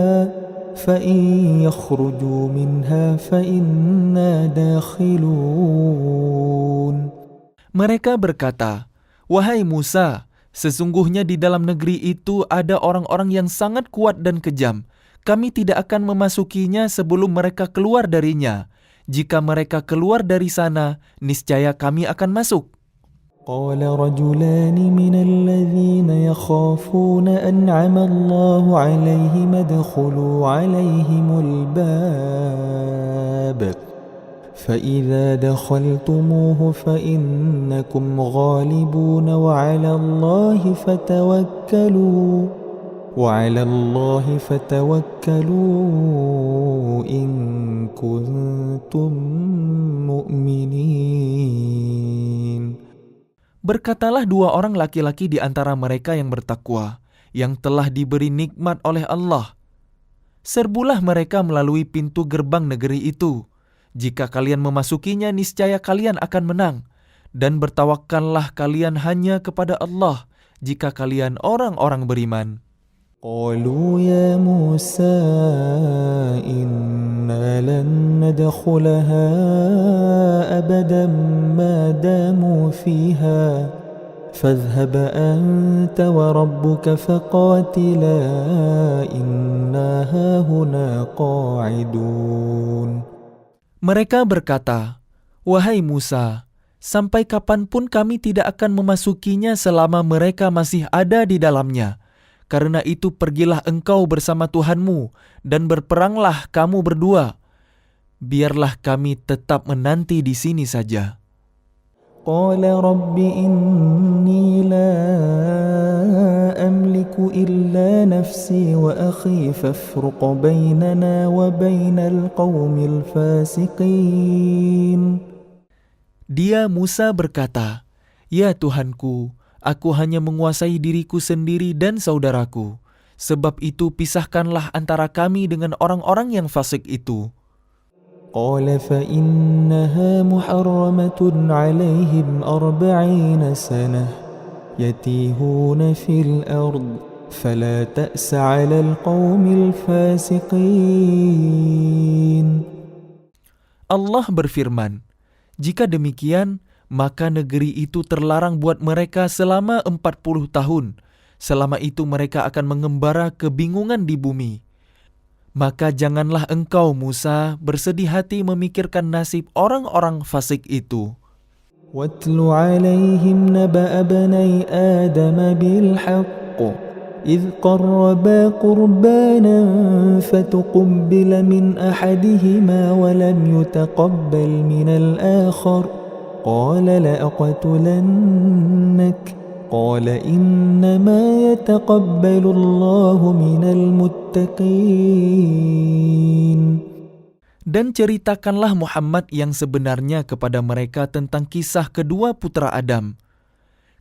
فإن يخرجوا منها فإنا داخلون. Mereka berkata, wahai Musa, sesungguhnya di dalam negeri itu ada orang-orang yang sangat kuat dan kejam. Kami tidak akan memasukinya sebelum mereka keluar darinya. Jika mereka keluar dari sana, niscaya kami akan masuk. قال رجلان من الذين يخافون أنعم الله عليهم ادخلوا عليهم الباب فإذا دخلتموه فإنكم غالبون وعلى الله فتوكلوا إن كنتم مؤمنين. Berkatalah dua orang laki-laki di antara mereka yang bertakwa, yang telah diberi nikmat oleh Allah. Serbulah mereka melalui pintu gerbang negeri itu. Jika kalian memasukinya, niscaya kalian akan menang. Dan bertawakkallah kalian hanya kepada Allah, jika kalian orang-orang beriman. قالوا يا موسى إنا لن ندخلها أبدا ما داموا فيها فاذهب أنت وربك فقاتلا إنا هاهنا قاعدون. Mereka berkata, wahai Musa, sampai kapanpun kami tidak akan memasukinya selama mereka masih ada di dalamnya. Karena itu pergilah engkau bersama Tuhanmu dan berperanglah kamu berdua. Biarlah kami tetap menanti di sini saja. قال رب إني لا أملك إلا نفسي وأخي فافرق بيننا وبين القوم الفاسقين. Dia Musa berkata, ya Tuhanku, aku hanya menguasai diriku sendiri dan saudaraku. Sebab itu pisahkanlah antara kami dengan orang-orang yang fasik itu. قال فإنها محرمة عليهم 40 سنة يتيهون في الأرض فلا تأس على القوم الفاسقين. Allah berfirman, jika demikian, maka negeri itu terlarang buat mereka selama 40 tahun. Selama itu mereka akan mengembara kebingungan di bumi. Maka janganlah engkau Musa bersedih hati memikirkan nasib orang-orang fasik itu. واتل عليهم نبأ بني آدم بالحق إذ قربا قربانا فتقبل من أحدهما ولم يتقبل من الآخر قال لأقتلنك قال إنما يتقبل الله من المتقين. Dan ceritakanlah Muhammad yang sebenarnya kepada mereka tentang kisah kedua putra Adam.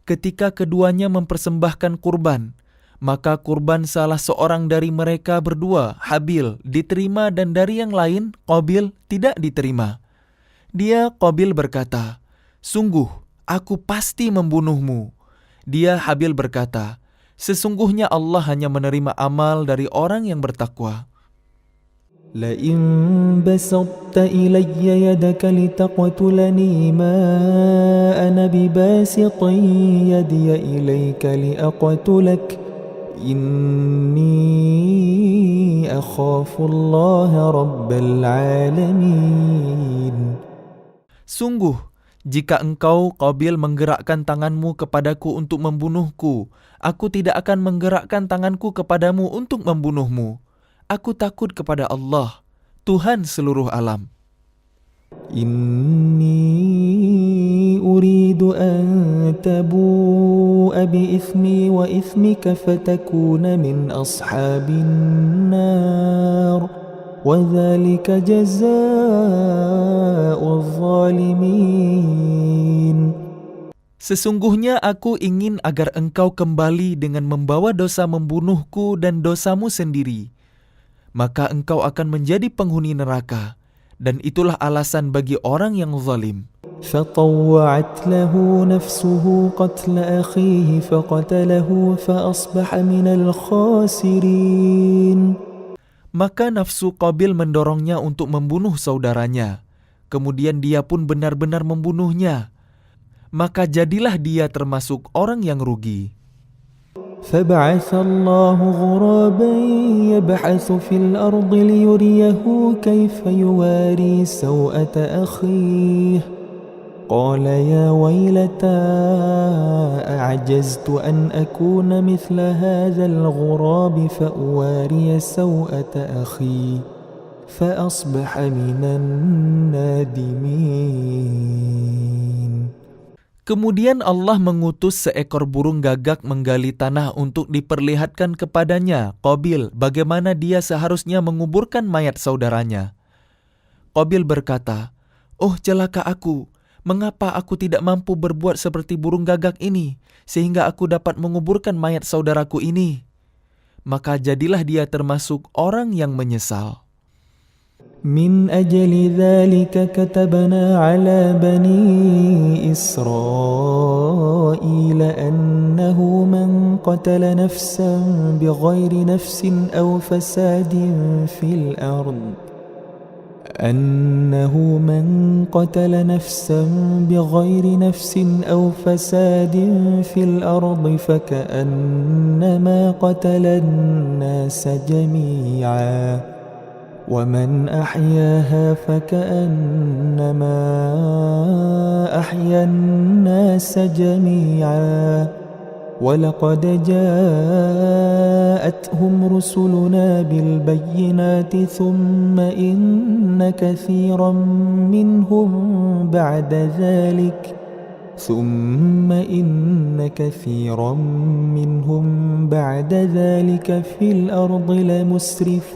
Ketika keduanya mempersembahkan kurban, maka kurban salah seorang dari mereka berdua, Habil, diterima dan dari yang lain, Qabil, tidak diterima. Dia, Qabil, berkata, "Sungguh, aku pasti membunuhmu." Dia, Habil, berkata, "Sesungguhnya Allah hanya menerima amal dari orang yang bertakwa." لئن بسطت إلي يدك لتقتلني ما أنا بباسط يدي إليك لأقتلك إني أخاف الله رب العالمين. Sungguh, jika engkau, Qabil, menggerakkan tanganmu kepadaku untuk membunuhku, aku tidak akan menggerakkan tanganku kepadamu untuk membunuhmu. Aku takut kepada Allah, Tuhan seluruh alam. Inni uridu an tabu'a bi'ithmi wa ithmika fatakuna min ashabin nar wa dhalika jazaa'ul zalimin. Sesungguhnya aku ingin agar engkau kembali dengan membawa dosa membunuhku dan dosamu sendiri. Maka engkau akan menjadi penghuni neraka, dan itulah alasan bagi orang yang zalim. فطوعت له نفسه قتل أخيه فقتله فأصبح من الخاسرين. Maka nafsu Qabil mendorongnya untuk membunuh saudaranya. Kemudian dia pun benar-benar membunuhnya. Maka jadilah dia termasuk orang yang rugi. فبعث الله غرابا يبحث في الأرض ليريه كيف يواري سوءة أخيه قال يا ويلتى أعجزت أن أكون مثل هذا الغراب فأواري سوءة أخي فأصبح من النادمين. Kemudian Allah mengutus seekor burung gagak menggali tanah untuk diperlihatkan kepadanya, Qabil, bagaimana dia seharusnya menguburkan mayat saudaranya. Qabil berkata, "Oh celaka aku, mengapa aku tidak mampu berbuat seperti burung gagak ini, sehingga aku dapat menguburkan mayat saudaraku ini?" Maka jadilah dia termasuk orang yang menyesal. من أجل ذلك كتبنا على بني إسرائيل أنه من قتل نفسا بغير نفس أو فساد في الأرض فكأنما قتل الناس جميعا ومن أحياها فكأنما أحيا الناس جميعا ولقد جاءتهم رسلنا بالبينات ثم إن كثيرا منهم بعد ذلك في الأرض لمسرفون.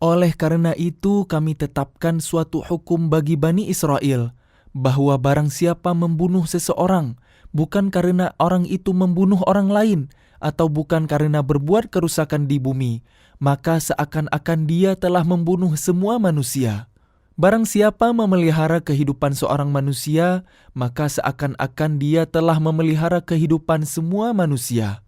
Oleh karena itu kami tetapkan suatu hukum bagi Bani Israel, bahwa barang siapa membunuh seseorang, bukan karena orang itu membunuh orang lain, atau bukan karena berbuat kerusakan di bumi, maka seakan-akan dia telah membunuh semua manusia. Barang siapa memelihara kehidupan seorang manusia, maka seakan-akan dia telah memelihara kehidupan semua manusia.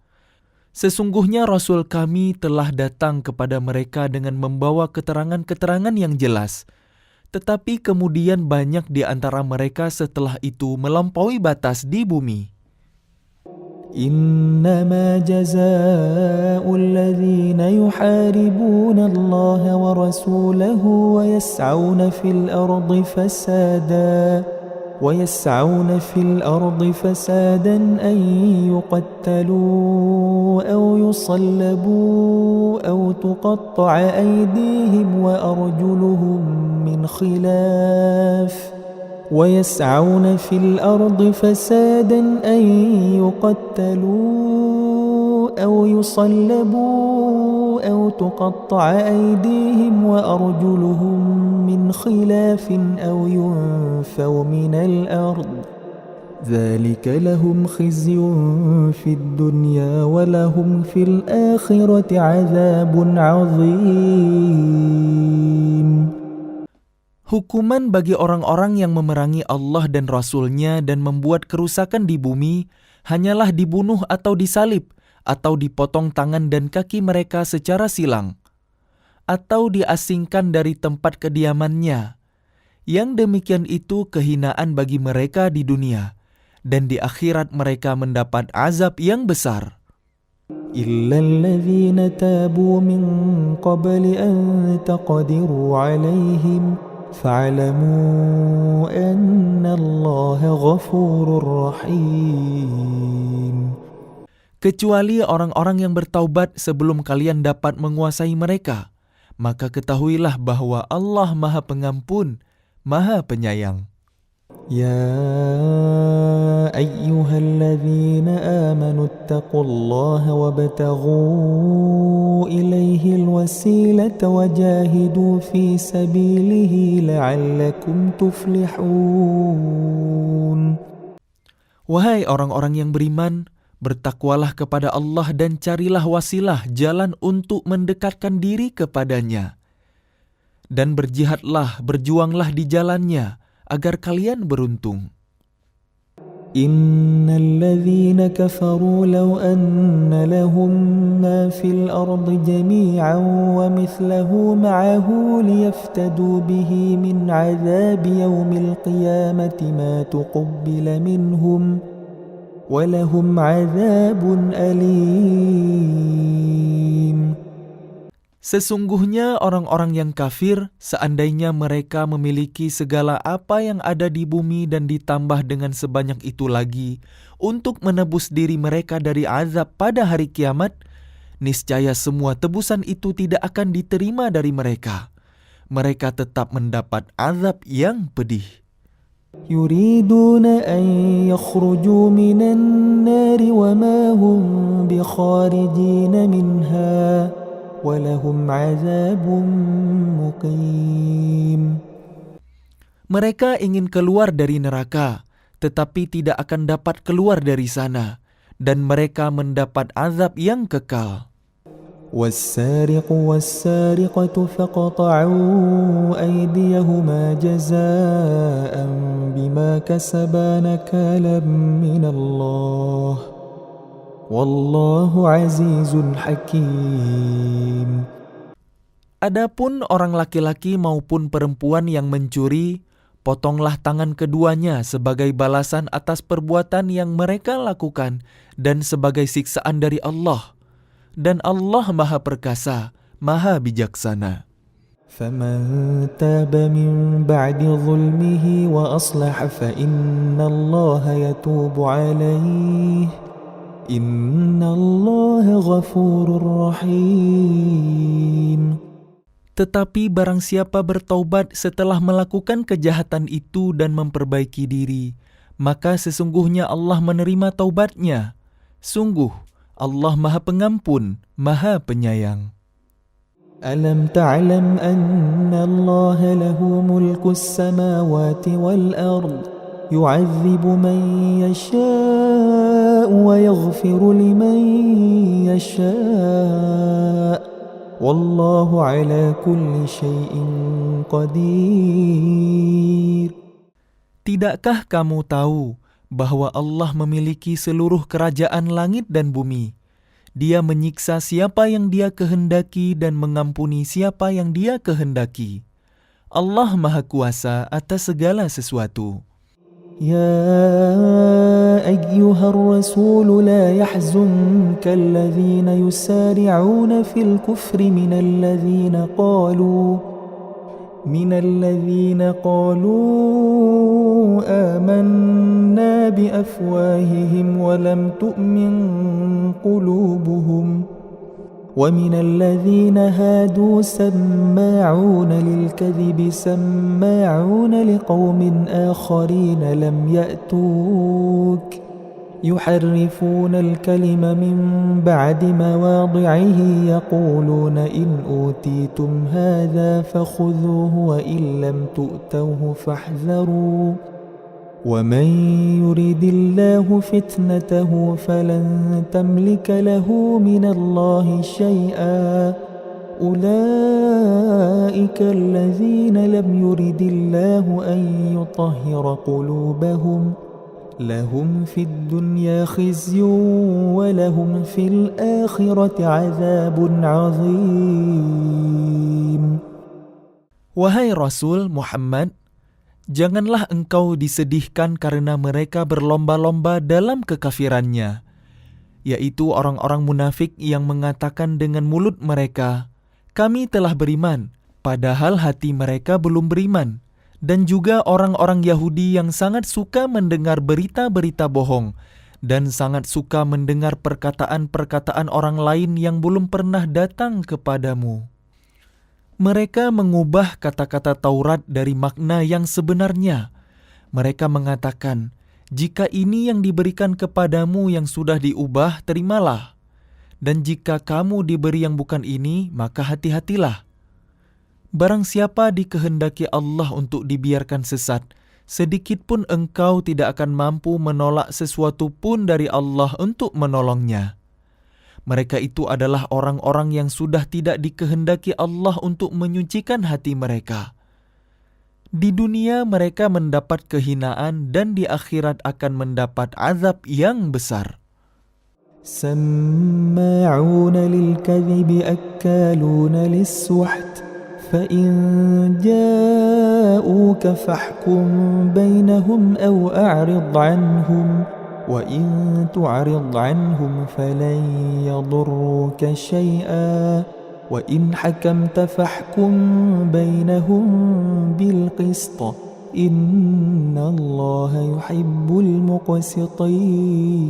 Sesungguhnya Rasul kami telah datang kepada mereka dengan membawa keterangan-keterangan yang jelas. Tetapi kemudian banyak di antara mereka setelah itu melampaui batas di bumi. إنما جزاء الذين يحاربون الله ورسوله ويسعون في الأرض فسادا أن يقتلوا أو يصلبوا أو تقطع أيديهم وأرجلهم من خلاف ويسعون في الأرض فسادا أن يقتلوا أو يصلبوا أو تقطع أيديهم وأرجلهم من خلاف أو ينفوا من الأرض ذلك لهم خزي في الدنيا ولهم في الآخرة عذاب عظيم. Hukuman bagi orang-orang yang memerangi Allah dan Rasul-Nya dan membuat kerusakan di bumi hanyalah dibunuh atau disalib, atau dipotong tangan dan kaki mereka secara silang, atau diasingkan dari tempat kediamannya. Yang demikian itu kehinaan bagi mereka di dunia, dan di akhirat mereka mendapat azab yang besar. إلا الذين تابوا من قبل أن تقدروا عليهم فاعلموا أن الله غفور رحيم. Kecuali orang-orang yang bertaubat sebelum kalian dapat menguasai mereka, maka ketahuilah bahwa Allah Maha Pengampun, Maha Penyayang. يا أيها الذين آمنوا اتقوا الله وابتغوا إليه الوسيلة وجاهدوا في سبيله لعلكم تفلحون. Wahai orang-orang yang beriman, bertakwalah kepada Allah dan carilah wasilah jalan untuk mendekatkan diri kepadanya. Dan berjihadlah, berjuanglah di jalannya, agar kalian beruntung. Innal ladzina kafaru law anna lahum ma fil ardi jami'an wa mithluhu ma'ahu liyaftadu bihi min 'adzabi yaumil qiyamati ma tuqabbala minhum wa lahum 'adzabun alim. Sesungguhnya orang-orang yang kafir, seandainya mereka memiliki segala apa yang ada di bumi dan ditambah dengan sebanyak itu lagi, untuk menebus diri mereka dari azab pada hari kiamat, niscaya semua tebusan itu tidak akan diterima dari mereka. Mereka tetap mendapat azab yang pedih. Yuriduna an yakhruju minan nari wa ma hum bikharijina minha walahum azabun muqim. Mereka ingin keluar dari neraka, tetapi tidak akan dapat keluar dari sana, dan mereka mendapat azab yang kekal. وَالسَّارِقُ وَالسَّارِقَةُ فَقَطَعُوا أَيْدِيَهُمَا جَزَاءً بِمَا كَسَبَا نَكَالًا مِنَ اللَّهِ وَاللَّهُ عَزِيزٌ حَكِيمٌ. Adapun orang laki-laki maupun perempuan yang mencuri, potonglah tangan keduanya sebagai balasan atas perbuatan yang mereka lakukan dan sebagai siksaan dari Allah. Dan Allah Maha Perkasa, Maha Bijaksana. فَمَنْ تَابَ مِنْ بَعْدِ ظُلْمِهِ وَأَصْلَحَ فَإِنَّ اللَّهَ يَتُوبُ عَلَيْهِ إِنَّ اللَّهَ غَفُورٌ رَحِيمٌ. Tetapi barang siapa bertaubat setelah melakukan kejahatan itu dan memperbaiki diri, maka sesungguhnya Allah menerima taubatnya. Sungguh, Allah Maha Pengampun, Maha Penyayang. Alam ta'lam anna Allah lahu mulku as-samawati wal ard yu'adzibu man yasha'u wa yaghfiru liman yasha' wallahu ala kulli syai'in qadir. Tidakkah kamu tahu bahwa Allah memiliki seluruh kerajaan langit dan bumi? Dia menyiksa siapa yang Dia kehendaki dan mengampuni siapa yang Dia kehendaki. Allah Maha Kuasa atas segala sesuatu. يا أيها الرسول لا يحزنك الذين يسارعون في الكفر من الذين قالوا آمنا بأفواههم ولم تؤمن قلوبهم ومن الذين هادوا سماعون للكذب سماعون لقوم آخرين لم يأتوك يحرفون الكلم من بعد مواضعه يقولون إن أوتيتم هذا فخذوه وإن لم تؤتوه فاحذروا ومن يريد الله فتنته فلن تملك له من الله شيئا أولئك الذين لم يرد الله أن يطهر قلوبهم لهم في الدنيا خزي ولهم في الآخرة عذاب عظيم. Wahai Rasul Muhammad, janganlah engkau disedihkan karena mereka berlomba-lomba dalam kekafirannya, yaitu orang-orang munafik yang mengatakan dengan mulut mereka, kami telah beriman, padahal hati mereka belum beriman. Dan juga orang-orang Yahudi yang sangat suka mendengar berita-berita bohong dan sangat suka mendengar perkataan-perkataan orang lain yang belum pernah datang kepadamu. Mereka mengubah kata-kata Taurat dari makna yang sebenarnya. Mereka mengatakan, jika ini yang diberikan kepadamu yang sudah diubah, terimalah. Dan jika kamu diberi yang bukan ini, maka hati-hatilah. Barang siapa dikehendaki Allah untuk dibiarkan sesat, sedikit pun engkau tidak akan mampu menolak sesuatu pun dari Allah untuk menolongnya. Mereka itu adalah orang-orang yang sudah tidak dikehendaki Allah untuk menyucikan hati mereka. Di dunia mereka mendapat kehinaan dan di akhirat akan mendapat azab yang besar. سماعون للكذب أكالون للسحت فإن جاءوك فاحكم بينهم أو أعرض عنهم وإن تعرض عنهم فلن يضروك شيئا وإن حكمت فاحكم بينهم بالقسط إن الله يحب المقسطين.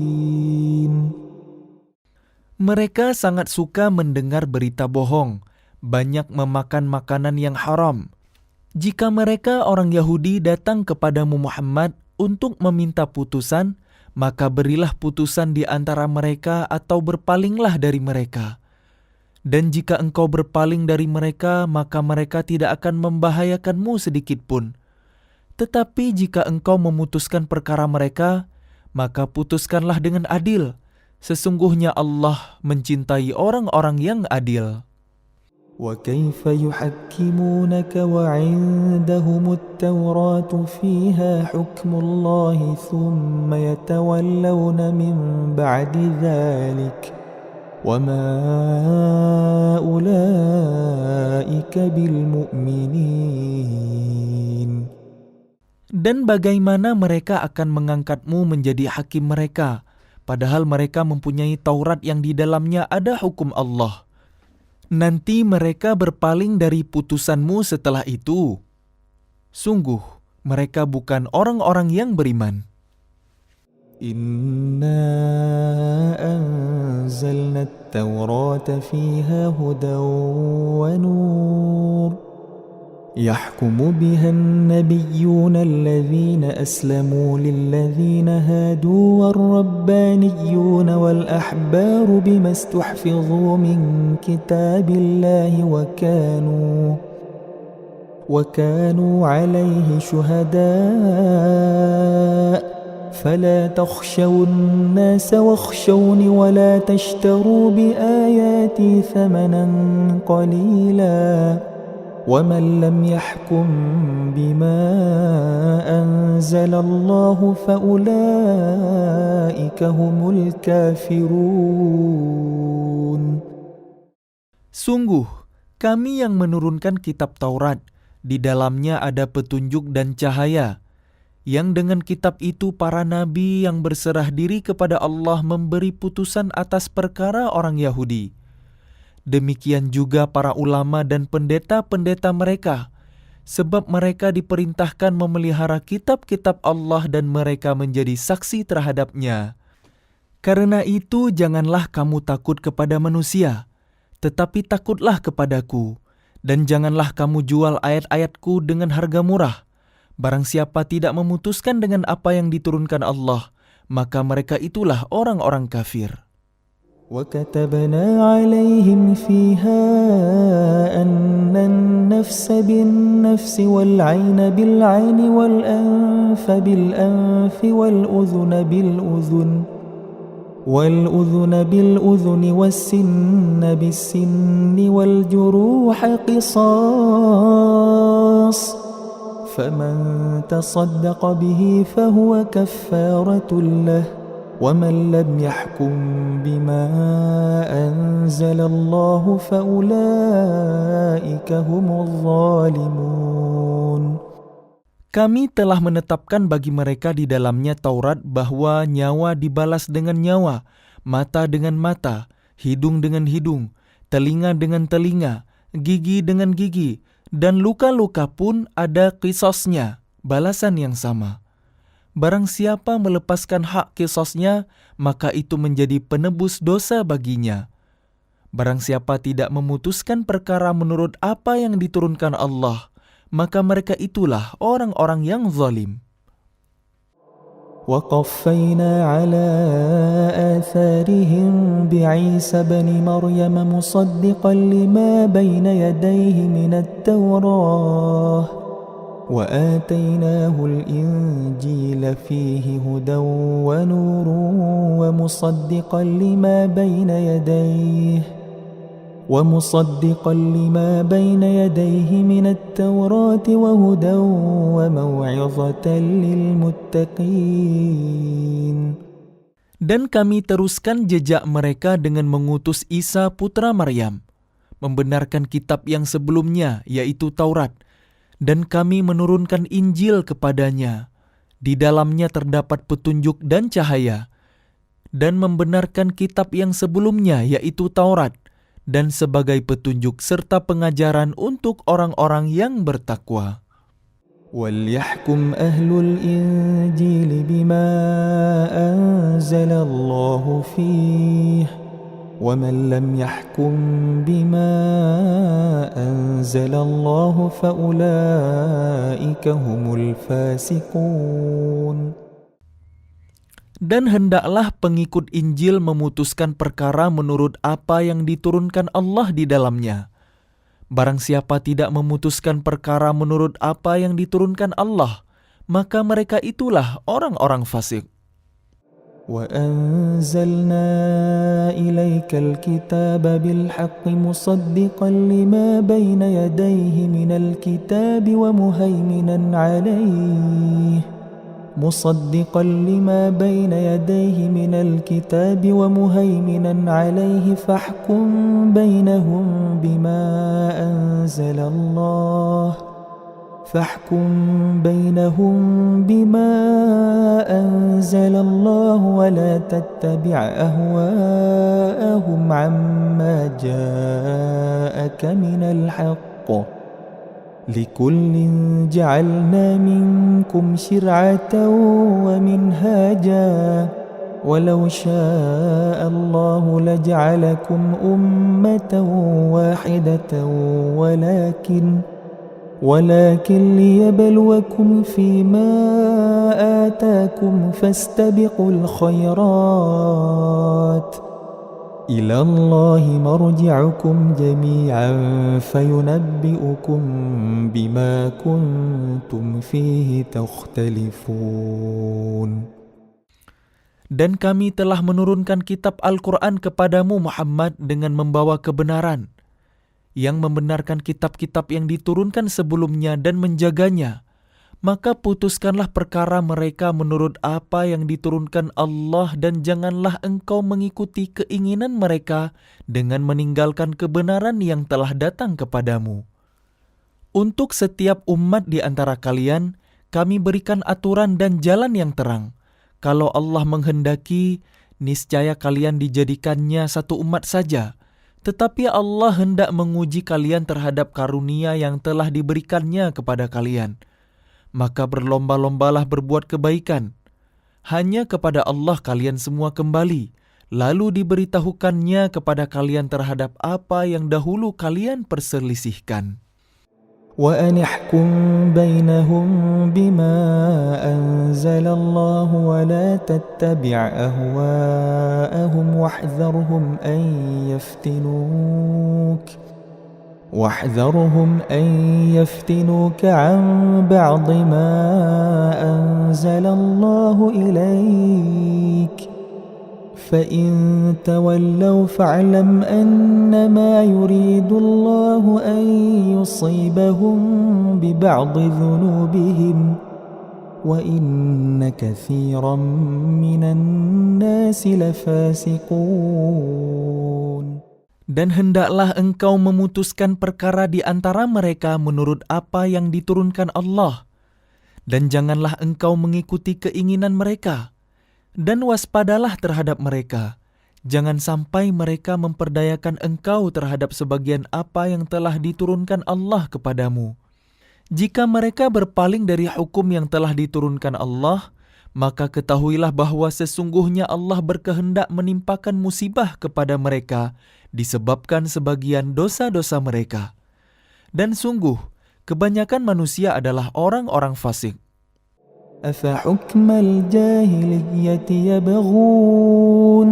Mereka sangat suka mendengar berita bohong, banyak memakan makanan yang haram. Jika mereka orang Yahudi datang kepadamu Muhammad untuk meminta putusan, maka berilah putusan di antara mereka atau berpalinglah dari mereka. Dan jika engkau berpaling dari mereka, maka mereka tidak akan membahayakanmu sedikit pun. Tetapi jika engkau memutuskan perkara mereka, maka putuskanlah dengan adil. Sesungguhnya Allah mencintai orang-orang yang adil. وكيف يحكمونك وعندهم التوراة فيها حكم الله ثم يتولون من بعد ذلك وما أولئك بالمؤمنين. Dan bagaimana mereka akan mengangkatmu menjadi hakim mereka, padahal mereka mempunyai Taurat yang di dalamnya ada hukum Allah. Nanti mereka berpaling dari putusanmu setelah itu. Sungguh, mereka bukan orang-orang yang beriman. Inna anzalna at-taurata fiha hudan wa nur يحكم بها النبيون الذين أسلموا للذين هادوا والربانيون والأحبار بما استحفظوا من كتاب الله وكانوا عليه شهداء فلا تخشوا الناس واخشون ولا تشتروا بآياتي ثمنا قليلا ومن لم يحكم بما أنزل الله فأولئك هم الكافرون. Sungguh, kami yang menurunkan kitab Taurat, di dalamnya ada petunjuk dan cahaya. yang dengan kitab itu para nabi yang berserah diri kepada Allah memberi putusan atas perkara orang Yahudi. Demikian juga para ulama dan pendeta-pendeta mereka, sebab mereka diperintahkan memelihara kitab-kitab Allah dan mereka menjadi saksi terhadapnya. Karena itu janganlah kamu takut kepada manusia, tetapi takutlah kepadaku, dan janganlah kamu jual ayat-ayatku dengan harga murah. Barang siapa tidak memutuskan dengan apa yang diturunkan Allah, maka mereka itulah orang-orang kafir. وَكَتَبْنَا عَلَيْهِمْ فِيهَا أَنَّ النَّفْسَ بِالنَّفْسِ وَالْعَيْنَ بِالْعَيْنِ وَالْأَنْفَ بِالْأَنْفِ وَالْأُذُنَ بِالْأُذُنِ وَالسِّنَّ بِالسِّنِّ وَالْجُرُوحَ قِصَاصٌ فَمَنْ تَصَدَّقَ بِهِ فَهُوَ كَفَّارَةٌ لَهُ وَمَنْ لَمْ يَحْكُمْ بِمَا أَنْزَلَ اللَّهُ فَأُولَئِكَ هُمُ الظَّالِمُونَ. Kami telah menetapkan bagi mereka di dalamnya Taurat bahwa nyawa dibalas dengan nyawa, mata dengan mata, hidung dengan hidung, telinga dengan telinga, gigi dengan gigi, dan luka-luka pun ada qisasnya, balasan yang sama. Barang siapa melepaskan hak qisasnya, maka itu menjadi penebus dosa baginya. Barang siapa tidak memutuskan perkara menurut apa yang diturunkan Allah, maka mereka itulah orang-orang yang zalim. وَقَفَّيْنَا عَلَى آثَارِهِمْ بِعِيسَى بْنِ مَرْيَمَ مُصَدِّقًا لِمَا بَيْنَ يَدَيْهِ مِنَ التَّوْرَاةِ وَآتَيْنَاهُ الْإِنْجِيلَ فِيهِ هُدًى وَنُورٌ وَمُصَدِّقًا لِمَا بَيْنَ يَدَيْهِ مِنَ التَّوْرَاةِ وَهُدًى وَمَوْعِظَةً لِلْمُتَّقِينَ. Dan kami teruskan jejak mereka dengan mengutus Isa putra Maryam, membenarkan kitab yang sebelumnya, yaitu Taurat, dan kami menurunkan Injil kepadanya. Di dalamnya terdapat petunjuk dan cahaya, dan membenarkan kitab yang sebelumnya, yaitu Taurat, dan sebagai petunjuk serta pengajaran untuk orang-orang yang bertakwa. وَلْيَحْكُمْ أَهْلُ الْإِنْجِيلِ بِمَا أَنْزَلَ اللَّهُ فِيهِ وَمَنْ لَمْ يَحْكُمْ بِمَا أَنْزَلَ اللَّهُ فَأُولَئِكَ هُمُ الْفَاسِقُونَ. Dan hendaklah pengikut Injil memutuskan perkara menurut apa yang diturunkan Allah di dalamnya. Barang siapa tidak memutuskan perkara menurut apa yang diturunkan Allah, maka mereka itulah orang-orang fasik. وَأَنزَلْنَا إِلَيْكَ الْكِتَابَ بِالْحَقِّ مُصَدِّقًا لِمَا بَيْنَ يَدَيْهِ مِنَ الْكِتَابِ وَمُهَيْمِنًا عَلَيْهِ فَاحْكُم بَيْنَهُم بِمَا أَنزَلَ اللَّهُ وَلَا تَتَّبِعْ أَهْوَاءَهُمْ عَمَّا جَاءَكَ مِنَ الْحَقِّ لِكُلٍّ جَعَلْنَا مِنكُمْ شِرْعَةً وَمِنْهَاجًا وَلَوْ شَاءَ اللَّهُ لَجَعَلَكُمْ أُمَّةً وَاحِدَةً ولكن ليبلوكم فيما آتاكم فاستبقوا الخيرات إلى الله مرجعكم جميعا فينبئكم بما كنتم فيه تختلفون. Dan kami telah menurunkan kitab Al-Quran kepadamu Muhammad dengan membawa kebenaran, yang membenarkan kitab-kitab yang diturunkan sebelumnya dan menjaganya. Maka putuskanlah perkara mereka menurut apa yang diturunkan Allah, dan janganlah engkau mengikuti keinginan mereka dengan meninggalkan kebenaran yang telah datang kepadamu. Untuk setiap umat di antara kalian, kami berikan aturan dan jalan yang terang. Kalau Allah menghendaki, niscaya kalian dijadikannya satu umat saja. Tetapi Allah hendak menguji kalian terhadap karunia yang telah diberikannya kepada kalian. Maka berlomba-lombalah berbuat kebaikan. Hanya kepada Allah kalian semua kembali. Lalu diberitahukannya kepada kalian terhadap apa yang dahulu kalian perselisihkan. وأن احكم بينهم بما أنزل الله ولا تتبع أهواءهم واحذرهم أن يفتنوك عن بعض ما أنزل الله إليك فإن تولوا فاعلم أنما يريد الله أن يصيبهم ببعض ذنوبهم وإن كثيرا من الناس لفاسقون. Dan hendaklah engkau memutuskan perkara di antara mereka menurut apa yang diturunkan Allah. Dan janganlah engkau mengikuti keinginan mereka. Dan waspadalah terhadap mereka. Jangan sampai mereka memperdayakan engkau terhadap sebagian apa yang telah diturunkan Allah kepadamu. Jika mereka berpaling dari hukum yang telah diturunkan Allah, maka ketahuilah bahwa sesungguhnya Allah berkehendak menimpakan musibah kepada mereka disebabkan sebagian dosa-dosa mereka. Dan sungguh, kebanyakan manusia adalah orang-orang fasik. أفحكم الجاهلية يبغون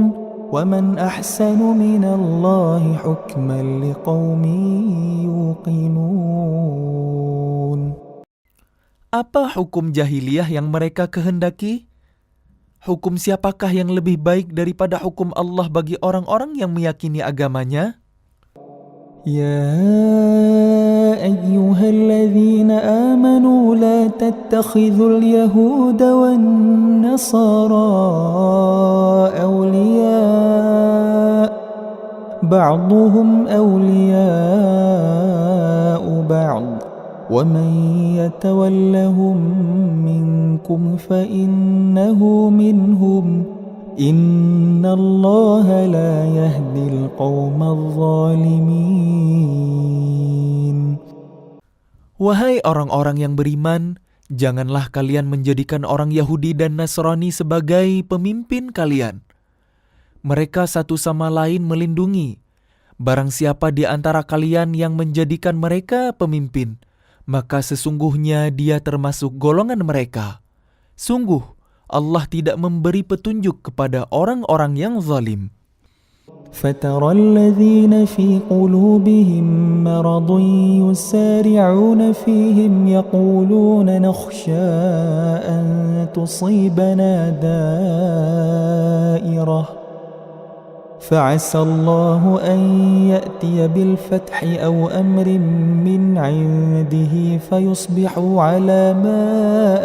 ومن أحسن من الله حكما لقوم يوقنون. Apa hukum jahiliyah yang mereka kehendaki? Hukum siapakah yang lebih baik daripada hukum Allah bagi orang-orang yang meyakini agamanya? يا أيها الذين آمنوا لا تتخذوا اليهود والنصارى أولياء بعضهم أولياء بعض ومن يتولهم منكم فإنه منهم إن الله لا يهدي القوم الظالمين. Wahai orang-orang yang beriman, janganlah kalian menjadikan orang Yahudi dan Nasrani sebagai pemimpin kalian. Mereka satu sama lain melindungi. Barang siapa di antara kalian yang menjadikan mereka pemimpin, maka sesungguhnya dia termasuk golongan mereka. Sungguh, Allah tidak memberi petunjuk kepada orang-orang yang zalim. فترى الذين في قلوبهم مرض يسارعون فيهم يقولون نخشى أن تصيبنا دائرة فعسى الله أن يأتي بالفتح أو أمر من عنده فيصبحوا على ما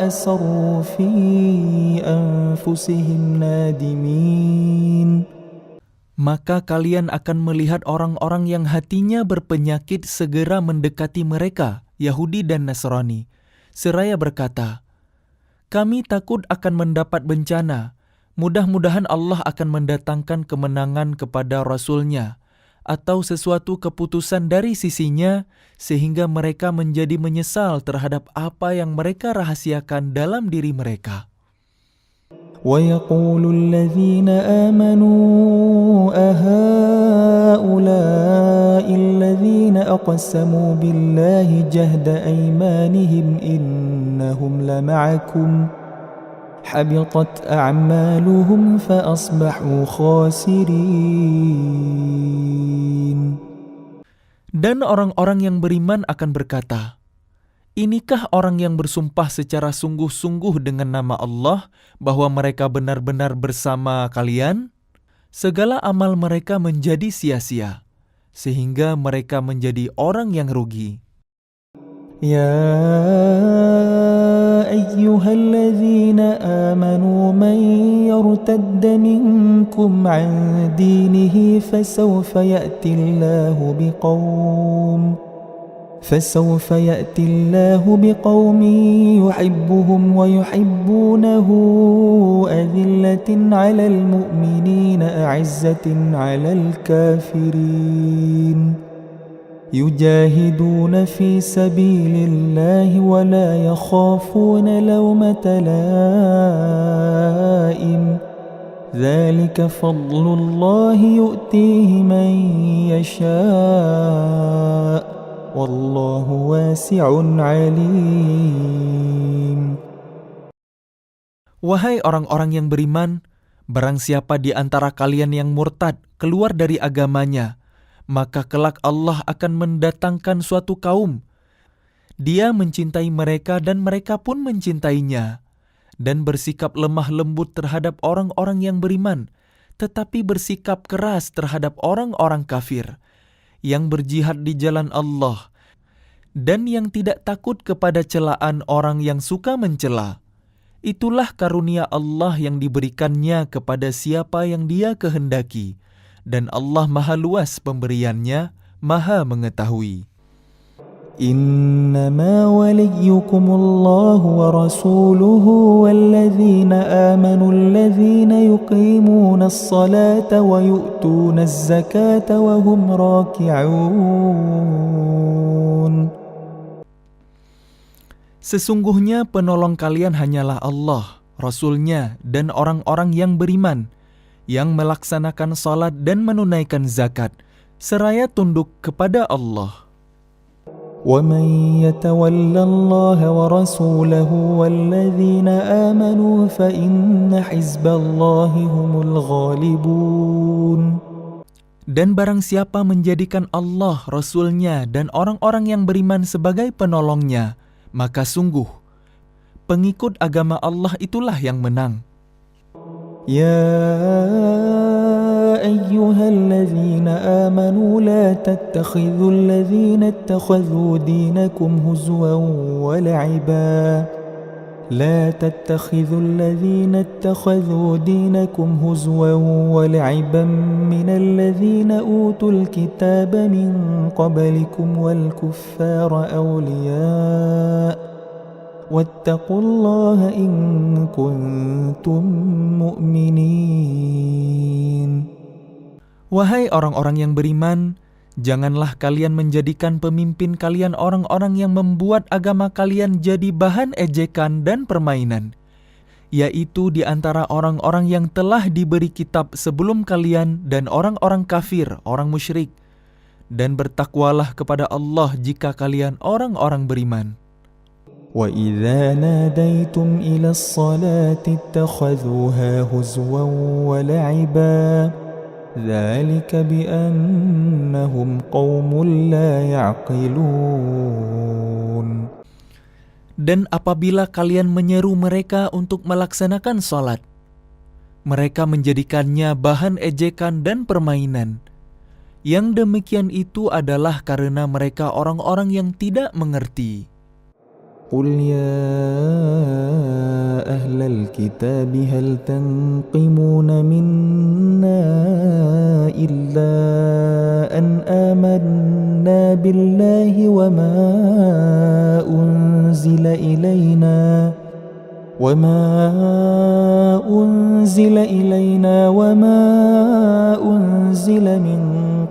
أسروا في أنفسهم نادمين. Maka kalian akan melihat orang-orang yang hatinya berpenyakit segera mendekati mereka, Yahudi dan Nasrani, seraya berkata, kami takut akan mendapat bencana. Mudah-mudahan Allah akan mendatangkan kemenangan kepada Rasul-Nya atau sesuatu keputusan dari sisinya sehingga mereka menjadi menyesal terhadap apa yang mereka rahasiakan dalam diri mereka. وَيَقُولُ الَّذِينَ آمَنُوا أَهَؤُلَاءِ الَّذِينَ أَقْسَمُوا بِاللَّهِ جَهْدَ أَيْمَانِهِمْ إِنَّهُمْ لَمَعَكُمْ حبطت أعمالهم فأصبحوا خاسرين. Dan orang-orang yang beriman akan berkata, inikah orang yang bersumpah secara sungguh-sungguh dengan nama Allah bahwa mereka benar-benar bersama kalian? Segala amal mereka menjadi sia-sia, sehingga mereka menjadi orang yang rugi. يا أيها الذين آمنوا من يرتد منكم عن دينه فسوف يأتي الله فسوف يأتي الله بقوم يحبهم ويحبونه أذلة على المؤمنين أعزة على الكافرين يجاهدون في سبيل الله ولا يخافون لومة لائم ذلك فضل الله يؤتيه من يشاء والله واسع عليم. Wahai orang-orang yang beriman, barang siapa di antara kalian yang murtad keluar dari agamanya, maka kelak Allah akan mendatangkan suatu kaum. Dia mencintai mereka dan mereka pun mencintainya, dan bersikap lemah lembut terhadap orang-orang yang beriman, tetapi bersikap keras terhadap orang-orang kafir, yang berjihad di jalan Allah, dan yang tidak takut kepada celaan orang yang suka mencela. Itulah karunia Allah yang diberikannya kepada siapa yang Dia kehendaki, dan Allah Maha Luas pemberiannya, Maha mengetahui. إنما وليكم الله ورسوله والذين آمنوا الذين يقيمون الصلاة ويؤتون الزكاة وهم راكعون. Sesungguhnya penolong kalian hanyalah Allah, Rasul-Nya, dan orang-orang yang beriman, yang melaksanakan salat dan menunaikan zakat, seraya tunduk kepada Allah. وَمَنْ يَتَوَلَّ اللَّهَ وَرَسُولَهُ وَالَّذِينَ آمَنُوا فَإِنَّ حِزْبَ اللَّهِ هُمُ الْغَالِبُونَ. Dan barang siapa menjadikan Allah, Rasul-Nya, dan orang-orang yang beriman sebagai penolongnya, maka sungguh, pengikut agama Allah itulah yang menang. يا أيها الذين آمنوا لا تتخذوا الذين اتخذوا دينكم هزوا ولعبا من الذين أوتوا الكتاب من قبلكم والكفار أولياء واتقوا الله إن كنتم مؤمنين. Wahai orang-orang yang beriman, janganlah kalian menjadikan pemimpin kalian orang-orang yang membuat agama kalian jadi bahan ejekan dan permainan, yaitu di antara orang-orang yang telah diberi kitab sebelum kalian dan orang-orang kafir, orang musyrik. Dan bertakwalah kepada Allah jika kalian orang-orang beriman. وَإِذَا نَادَيْتُمْ إِلَى الصَّلَاةِ اتَّخَذُوهَا هُزُوًا وَلَعِبًا ذَلِكَ بِأَنَّهُمْ قَوْمٌ لَا يَعْقِلُونَ. Dan apabila kalian menyeru mereka untuk melaksanakan salat, mereka menjadikannya bahan ejekan dan permainan. Yang demikian itu adalah karena mereka orang-orang yang tidak mengerti. قُلْ يَا أَهْلَ الْكِتَابِ هَلْ تَنْقِمُونَ مِنَّا إِلَّا أَنْ آمَنَّا بِاللَّهِ وَمَا أُنْزِلَ إِلَيْنَا وَمَا أُنْزِلَ مِنْ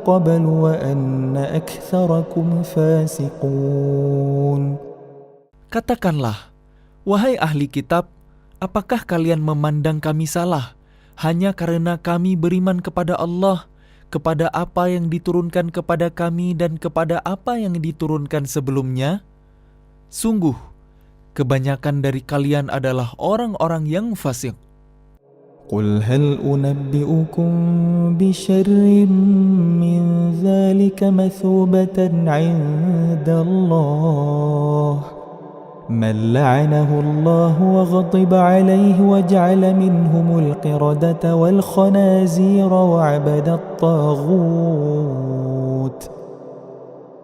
قَبْلُ وَأَنَّ أَكْثَرَكُمْ فَاسِقُونَ. Katakanlah, wahai ahli kitab, apakah kalian memandang kami salah hanya karena kami beriman kepada Allah, kepada apa yang diturunkan kepada kami dan kepada apa yang diturunkan sebelumnya? Sungguh, kebanyakan dari kalian adalah orang-orang yang fasik. قُلْ هَلْ أُنَبِّئُكُمْ بِشَرٍّ مِّن ذَلِكَ مَثُوبَةً عِندَ اللَّهِ مَنْ لَعَنَهُ اللَّهُ وَغَضِبَ عَلَيْهِ وَجَعَلَ مِنْهُمُ الْقِرَدَةَ وَالْخَنَازِيرَ وَعَبَدَ الطَّاغُوتَ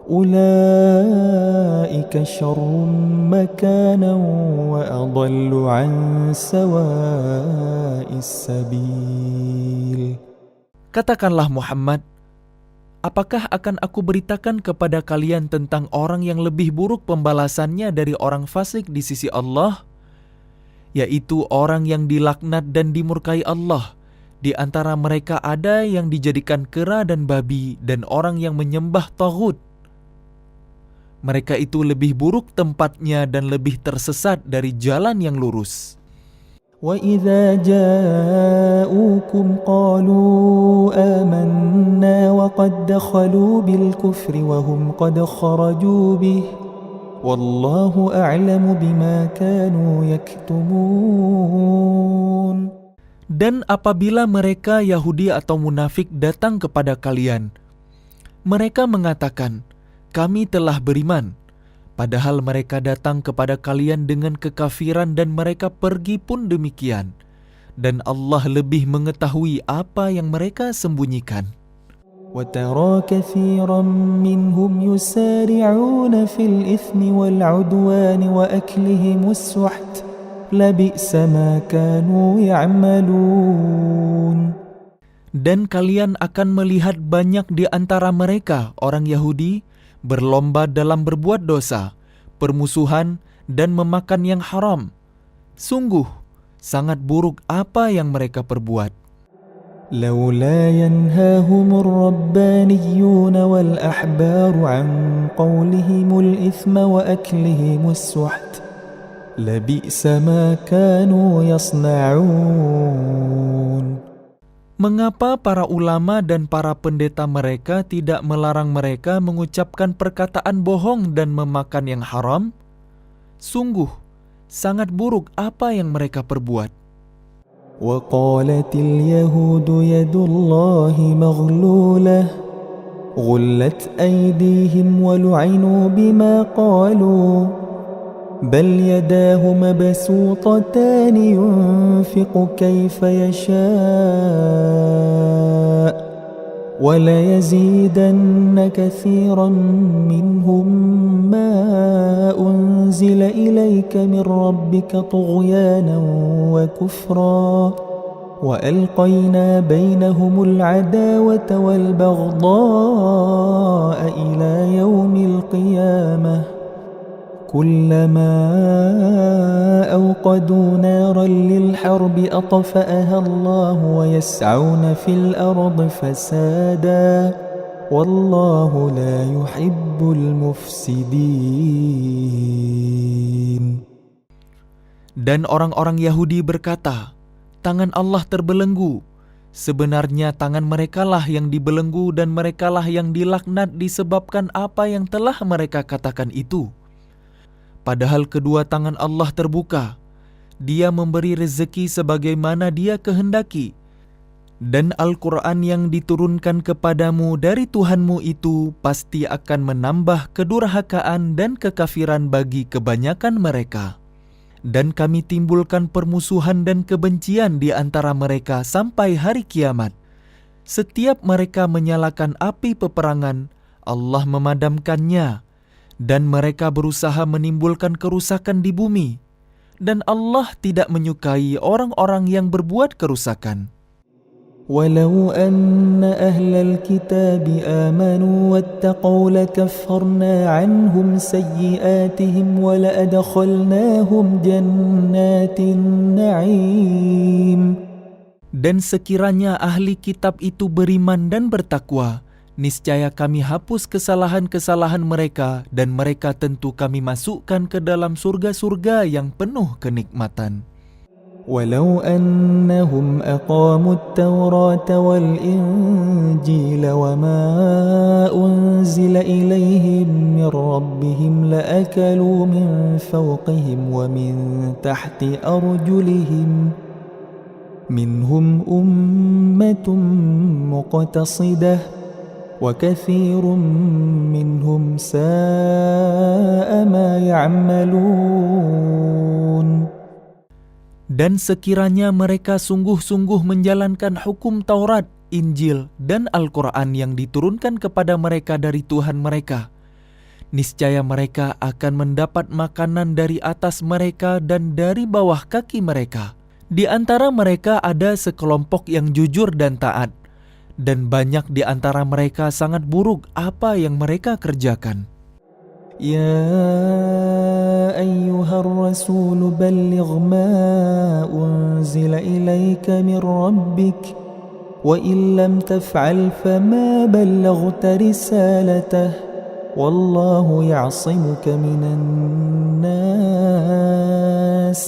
أُولَئِكَ شَرٌّ مَكَانًا وَأَضَلُّ عَنْ سَوَاءِ السَّبِيلِ. Katakanlah Muhammad, apakah akan aku beritakan kepada kalian tentang orang yang lebih buruk pembalasannya dari orang fasik di sisi Allah? Yaitu orang yang dilaknat dan dimurkai Allah. Di antara mereka ada yang dijadikan kera dan babi dan orang yang menyembah taghut. Mereka itu lebih buruk tempatnya dan lebih tersesat dari jalan yang lurus. وَإِذَا جَاءُوكُمْ قَالُوا آمَنَّا وَقَدْ دَخَلُوا بِالْكُفْرِ وَهُمْ قَدْ خَرَجُوا بِهِ وَاللَّهُ أَعْلَمُ بِمَا كَانُوا يَكْتُمُونَ. Dan apabila mereka Yahudi atau munafik datang kepada kalian, mereka mengatakan, kami telah beriman. Padahal mereka datang kepada kalian dengan kekafiran dan mereka pergi pun demikian. Dan Allah lebih mengetahui apa yang mereka sembunyikan. وَتَرَى كَثِيرًا مِّنْهُمْ يُسَارِعُونَ فِي الْإِثْمِ وَالْعُدْوَانِ وَأَكْلِهِمُ السُّحْتَ لَبِئْسَ مَا كَانُوا يَعْمَلُونَ. Dan kalian akan melihat banyak di antara mereka, orang Yahudi, berlomba dalam berbuat dosa, permusuhan, dan memakan yang haram. Sungguh, sangat buruk apa yang mereka perbuat. لولا ينهاهم الربانيون والأحبار عن قولهم الإثم وأكلهم السحت لبئس ما كانوا يصنعون. Mengapa para ulama dan para pendeta mereka tidak melarang mereka mengucapkan perkataan bohong dan memakan yang haram? Sungguh, sangat buruk apa yang mereka perbuat. وقالت اليهود يد الله مغلولة غلت أيديهم ولعنوا بما قالوا بل يداه مبسوطتان ينفق كيف يشاء وليزيدن كثيرا منهم ما أنزل إليك من ربك طغيانا وكفرا وألقينا بينهم العداوة والبغضاء إلى يوم القيامة كلما أوقدوا نارا للحرب أطفأها الله ويسعون في الأرض فسادا والله لا يحب المفسدين. Dan orang-orang Yahudi berkata, tangan Allah terbelenggu. Sebenarnya tangan merekalah yang dibelenggu dan merekalah yang dilaknat disebabkan apa yang telah mereka katakan itu. Padahal kedua tangan Allah terbuka. Dia memberi rezeki sebagaimana Dia kehendaki. Dan Al-Quran yang diturunkan kepadamu dari Tuhanmu itu pasti akan menambah kedurhakaan dan kekafiran bagi kebanyakan mereka. Dan kami timbulkan permusuhan dan kebencian di antara mereka sampai hari kiamat. Setiap mereka menyalakan api peperangan, Allah memadamkannya. Dan mereka berusaha menimbulkan kerusakan di bumi. Dan Allah tidak menyukai orang-orang yang berbuat kerusakan. ولو أن أهل الكتاب آمنوا واتقوا لكفرنا عنهم سيئاتهم ولأدخلناهم جنات النعيم. Dan sekiranya ahli kitab itu beriman dan bertakwa, niscaya kami hapus kesalahan-kesalahan mereka dan mereka tentu kami masukkan ke dalam surga-surga yang penuh kenikmatan. ولو أنهم أقاموا التوراة والإنجيل وما أنزل إليهم من ربهم لأكلوا من فوقهم ومن تحت أرجلهم منهم أمة مقتصدة وكثير منهم ساء ما يعملون. Dan sekiranya mereka sungguh-sungguh menjalankan hukum Taurat, Injil, dan Al-Quran yang diturunkan kepada mereka dari Tuhan mereka, niscaya mereka akan mendapat makanan dari atas mereka dan dari bawah kaki mereka. Di antara mereka ada sekelompok yang jujur dan taat, dan banyak di antara mereka sangat buruk apa yang mereka kerjakan. يا أيها الرسول بلغ ما أنزل إليك من ربك وإن لم تفعل فما بلغت رسالته والله يعصمك من الناس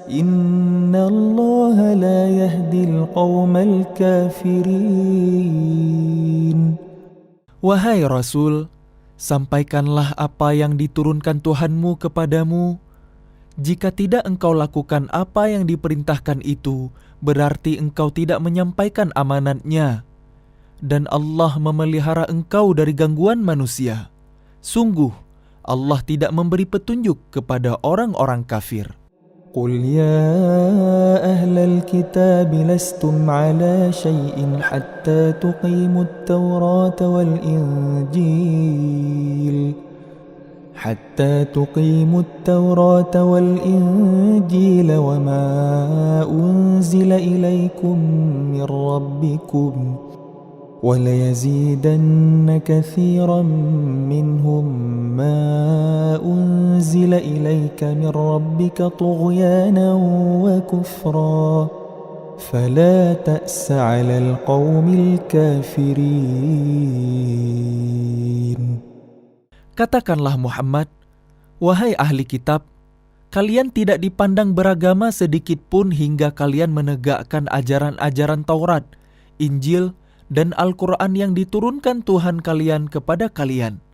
إن الله لا يهدي القوم الكافرين. Wahai Rasul, sampaikanlah apa yang diturunkan Tuhanmu kepadamu. Jika tidak engkau lakukan apa yang diperintahkan itu, berarti engkau tidak menyampaikan amanatnya. Dan Allah memelihara engkau dari gangguan manusia. Sungguh, Allah tidak memberi petunjuk kepada orang-orang kafir. قل يا أهل الكتاب لستم على شيء حتى تقيموا التوراة والإنجيل وما أنزل إليكم من ربكم وليزيدن كثيرا منهم ما أنزل إليك من ربك طغيانا وكفرا فلا تأس على القوم الكافرين. Katakanlah Muhammad, wahai ahli kitab, kalian tidak dipandang beragama sedikit pun hingga kalian menegakkan ajaran-ajaran Taurat, Injil, dan Al-Quran yang diturunkan Tuhan kalian kepada kalian.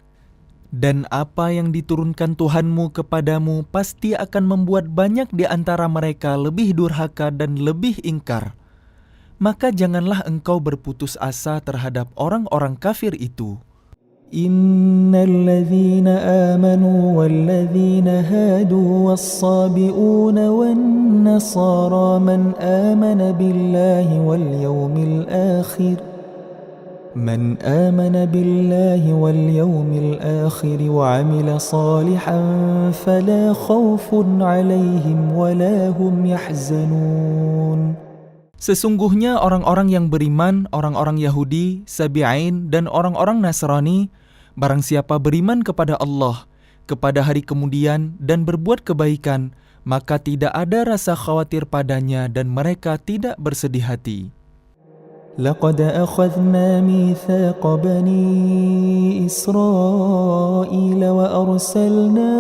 Dan apa yang diturunkan Tuhanmu kepadamu pasti akan membuat banyak di antara mereka lebih durhaka dan lebih ingkar. Maka janganlah engkau berputus asa terhadap orang-orang kafir itu. Innal ladzina amanu wal ladzina hadu was sabiun wan nasara man amana billahi wal yawmil akhir من آمن بالله واليوم الآخر وعمل صالحا فلا خوف عليهم ولا هم يحزنون. Sesungguhnya orang-orang yang beriman, orang-orang Yahudi, Sabi'in, dan orang-orang Nasrani, barang siapa beriman kepada Allah, kepada hari kemudian, dan berbuat kebaikan, maka tidak ada rasa khawatir padanya dan mereka tidak bersedih hati. لقد أخذنا ميثاق بني إسرائيل وأرسلنا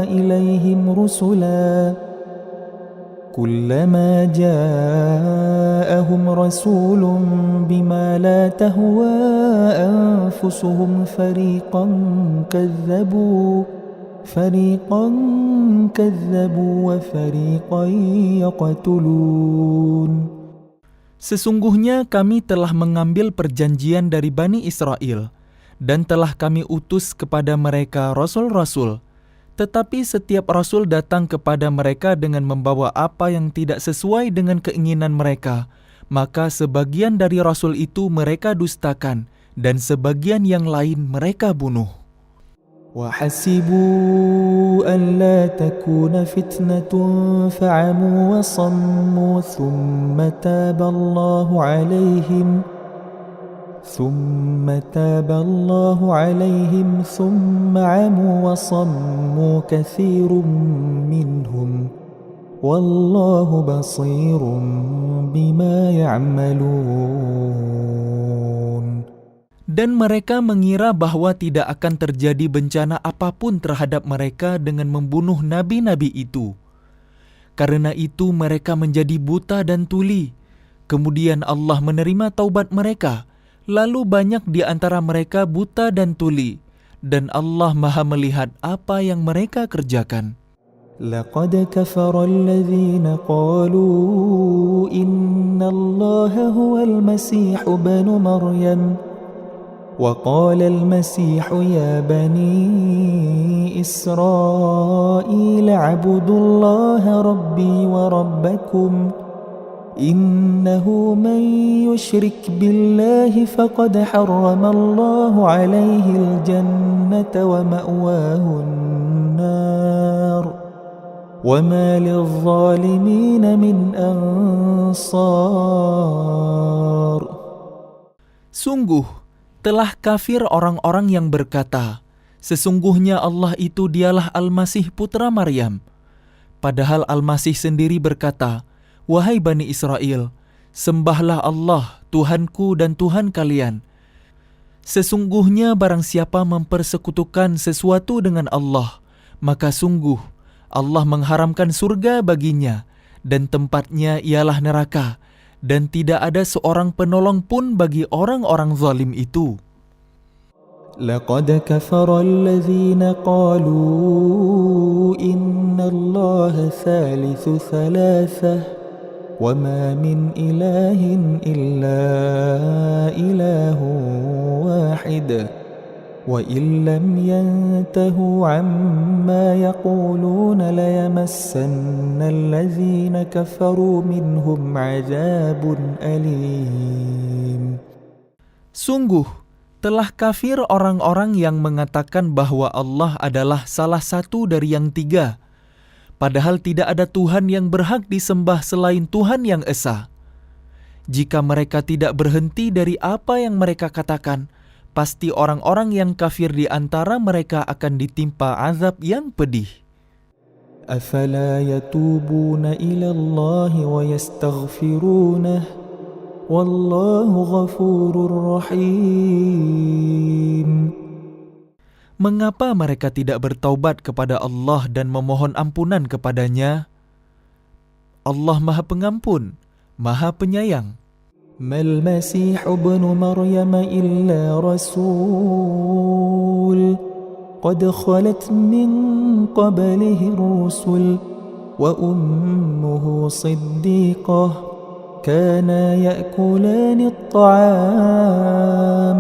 إليهم رسلا كلما جاءهم رسول بما لا تهوى أنفسهم فريقا كذبوا وفريقا يقتلون. Sesungguhnya kami telah mengambil perjanjian dari Bani Israel, dan telah kami utus kepada mereka rasul-rasul. Tetapi setiap rasul datang kepada mereka dengan membawa apa yang tidak sesuai dengan keinginan mereka. Maka sebagian dari rasul itu mereka dustakan, dan sebagian yang lain mereka bunuh. وحسبوا ألا تكون فتنة فعموا وصموا ثم تاب الله عليهم ثم عموا وصموا كثير منهم والله بصير بما يعملون. Dan mereka mengira bahwa tidak akan terjadi bencana apapun terhadap mereka dengan membunuh nabi-nabi itu. Karena itu mereka menjadi buta dan tuli. Kemudian Allah menerima taubat mereka. Lalu banyak di antara mereka buta dan tuli. Dan Allah Maha melihat apa yang mereka kerjakan. لقد كفر الذين قالوا إن الله هو المسيح ابن مريم وقال المسيح يا بني إسرائيل اعبدوا الله ربي وربكم إنه من يشرك بالله فقد حرم الله عليه الجنة ومأواه النار وما للظالمين من أنصار. Sungguh, telah kafir orang-orang yang berkata, sesungguhnya Allah itu dialah Al-Masih putra Maryam. Padahal Al-Masih sendiri berkata, wahai Bani Israel, sembahlah Allah, Tuhanku dan Tuhan kalian. Sesungguhnya barang siapa mempersekutukan sesuatu dengan Allah, maka sungguh Allah mengharamkan surga baginya, dan tempatnya ialah neraka, dan tidak ada seorang penolong pun bagi orang-orang zalim itu. لقد كفر الذين قالوا إن الله ثالث ثلاثة وما من إله إلا إله واحد وإن لم ينتهوا عما يقولون ليمسن الذين كفروا منهم عذاب أليم. Sungguh, telah kafir orang-orang yang mengatakan bahwa Allah adalah salah satu dari yang tiga, padahal tidak ada Tuhan yang berhak disembah selain Tuhan yang Esa. Jika mereka tidak berhenti dari apa yang mereka katakan, pasti orang-orang yang kafir di antara mereka akan ditimpa azab yang pedih. أفلا يتوبون إلى الله ويستغفرونه والله غفور رحيم. Mengapa mereka tidak bertaubat kepada Allah dan memohon ampunan kepadanya? Allah Maha Pengampun, Maha Penyayang. ما المسيح ابن مريم إلا رسول قد خلت من قبله الرسل وأمه صديقة كانا يأكلان الطعام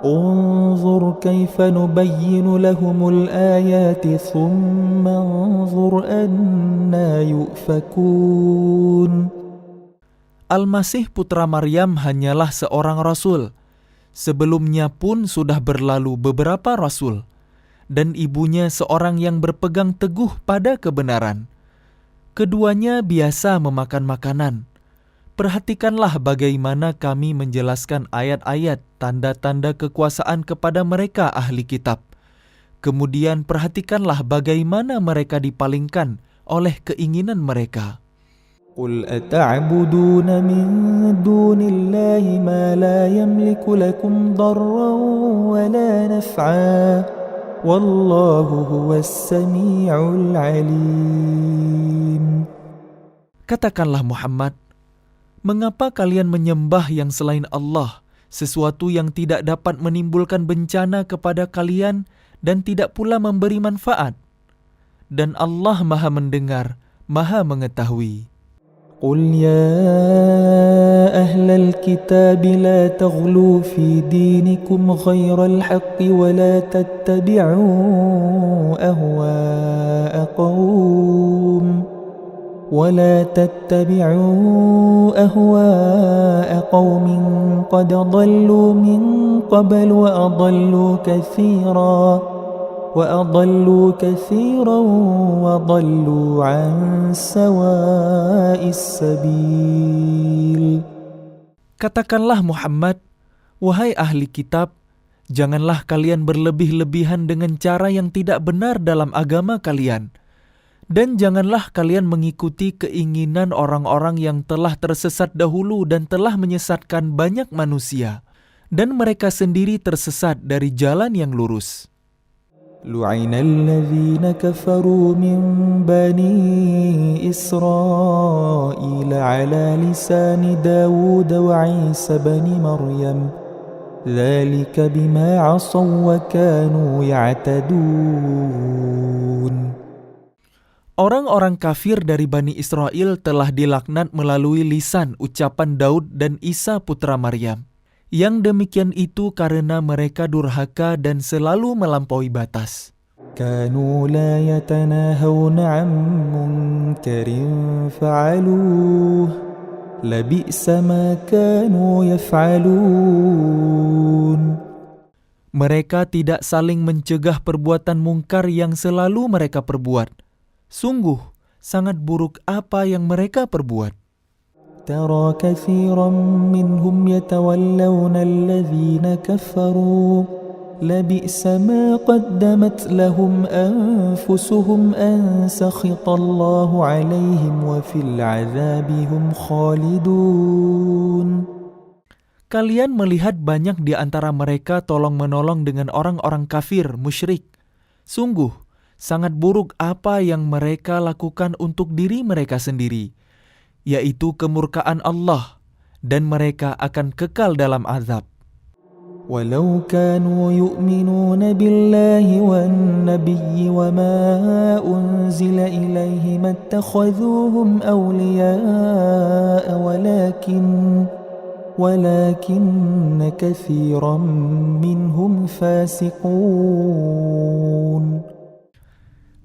انظر كيف نبين لهم الآيات ثم انظر أنى يؤفكون. Al-Masih putra Maryam hanyalah seorang rasul. Sebelumnya pun sudah berlalu beberapa rasul, dan ibunya seorang yang berpegang teguh pada kebenaran. Keduanya biasa memakan makanan. Perhatikanlah bagaimana kami menjelaskan ayat-ayat tanda-tanda kekuasaan kepada mereka ahli kitab. Kemudian perhatikanlah bagaimana mereka dipalingkan oleh keinginan mereka. قل أتعبدون من دون الله ما لا يملك لكم ضرا ولا نفعا والله هو السميع العليم. Katakanlah Muhammad, mengapa kalian menyembah yang selain Allah, sesuatu yang tidak dapat menimbulkan bencana kepada kalian dan tidak pula memberi manfaat? Dan Allah Maha Mendengar, Maha Mengetahui. قل يا أهل الكتاب لا تغلوا في دينكم غير الحق ولا تتبعوا أهواء قوم قد ضلوا من قبل وأضلوا كثيرا وضلوا عن سواء السبيل. Katakanlah Muhammad, wahai ahli kitab, janganlah kalian berlebih-lebihan dengan cara yang tidak benar dalam agama kalian. Dan janganlah kalian mengikuti keinginan orang-orang yang telah tersesat dahulu dan telah menyesatkan banyak manusia. Dan mereka sendiri tersesat dari jalan yang lurus. لعن الذين كفروا من بني إسرائيل على لسان داود وعيسى بن مريم ذلك بما عصوا وكانوا يعتدون. Orang-orang kafir dari Bani Israel telah dilaknat melalui lisan ucapan Daud dan Isa putra Maryam. Yang demikian itu karena mereka durhaka dan selalu melampaui batas. كانوا لا يتناهون عن منكر فعلوه لبئس ما كانوا يفعلون. Mereka tidak saling mencegah perbuatan mungkar yang selalu mereka perbuat. Sungguh, sangat buruk apa yang mereka perbuat. وترى كثيرا منهم يتولون الذين كفروا لبئس ما قدمت لهم أنفسهم أن سخط الله عليهم وفي العذاب هم خالدون. Kalian melihat banyak di antara mereka tolong-menolong dengan orang-orang kafir, musyrik. Sungguh, sangat buruk apa yang mereka lakukan untuk diri mereka sendiri, yaitu kemurkaan Allah, dan mereka akan kekal dalam azab. ولو كانوا يؤمنون بالله والنبي وما أنزل إليه ما اتخذوهم أولياء ولكن كثيرا منهم فاسقون.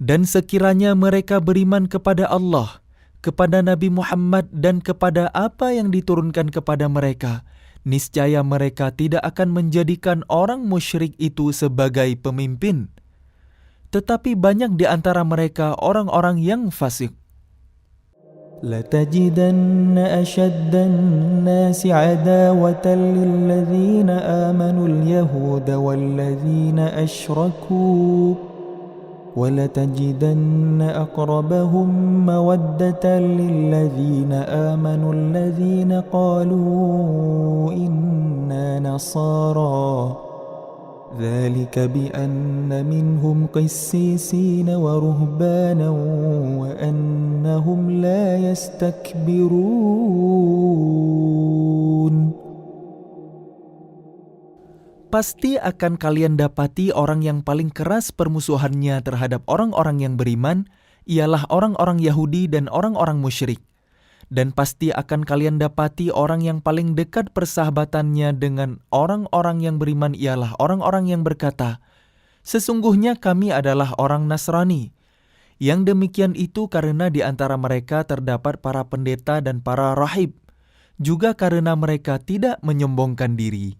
Dan sekiranya mereka beriman kepada Allah, kepada Nabi Muhammad, dan kepada apa yang diturunkan kepada mereka, niscaya mereka tidak akan menjadikan orang musyrik itu sebagai pemimpin. Tetapi banyak di antara mereka orang-orang yang fasik. لَتَجِدَنَّ أَشَدَّ النَّاسِ عَدَاوَةً لِلَّذِينَ آمَنُوا الْيَهُودَ وَالَّذِينَ أَشْرَكُوا وَلَتَجِدَنَّ أَقْرَبَهُم مَّوَدَّةً لِّلَّذِينَ آمَنُوا الَّذِينَ قَالُوا إِنَّا نَصَارَىٰ ذَلِكَ بِأَنَّ مِنْهُمْ قِسِّيسِينَ وَرُهْبَانًا وَأَنَّهُمْ لَا يَسْتَكْبِرُونَ. Pasti akan kalian dapati orang yang paling keras permusuhannya terhadap orang-orang yang beriman ialah orang-orang Yahudi dan orang-orang musyrik. Dan pasti akan kalian dapati orang yang paling dekat persahabatannya dengan orang-orang yang beriman ialah orang-orang yang berkata, "Sesungguhnya kami adalah orang Nasrani." Yang demikian itu karena di antara mereka terdapat para pendeta dan para rahib, juga karena mereka tidak menyombongkan diri.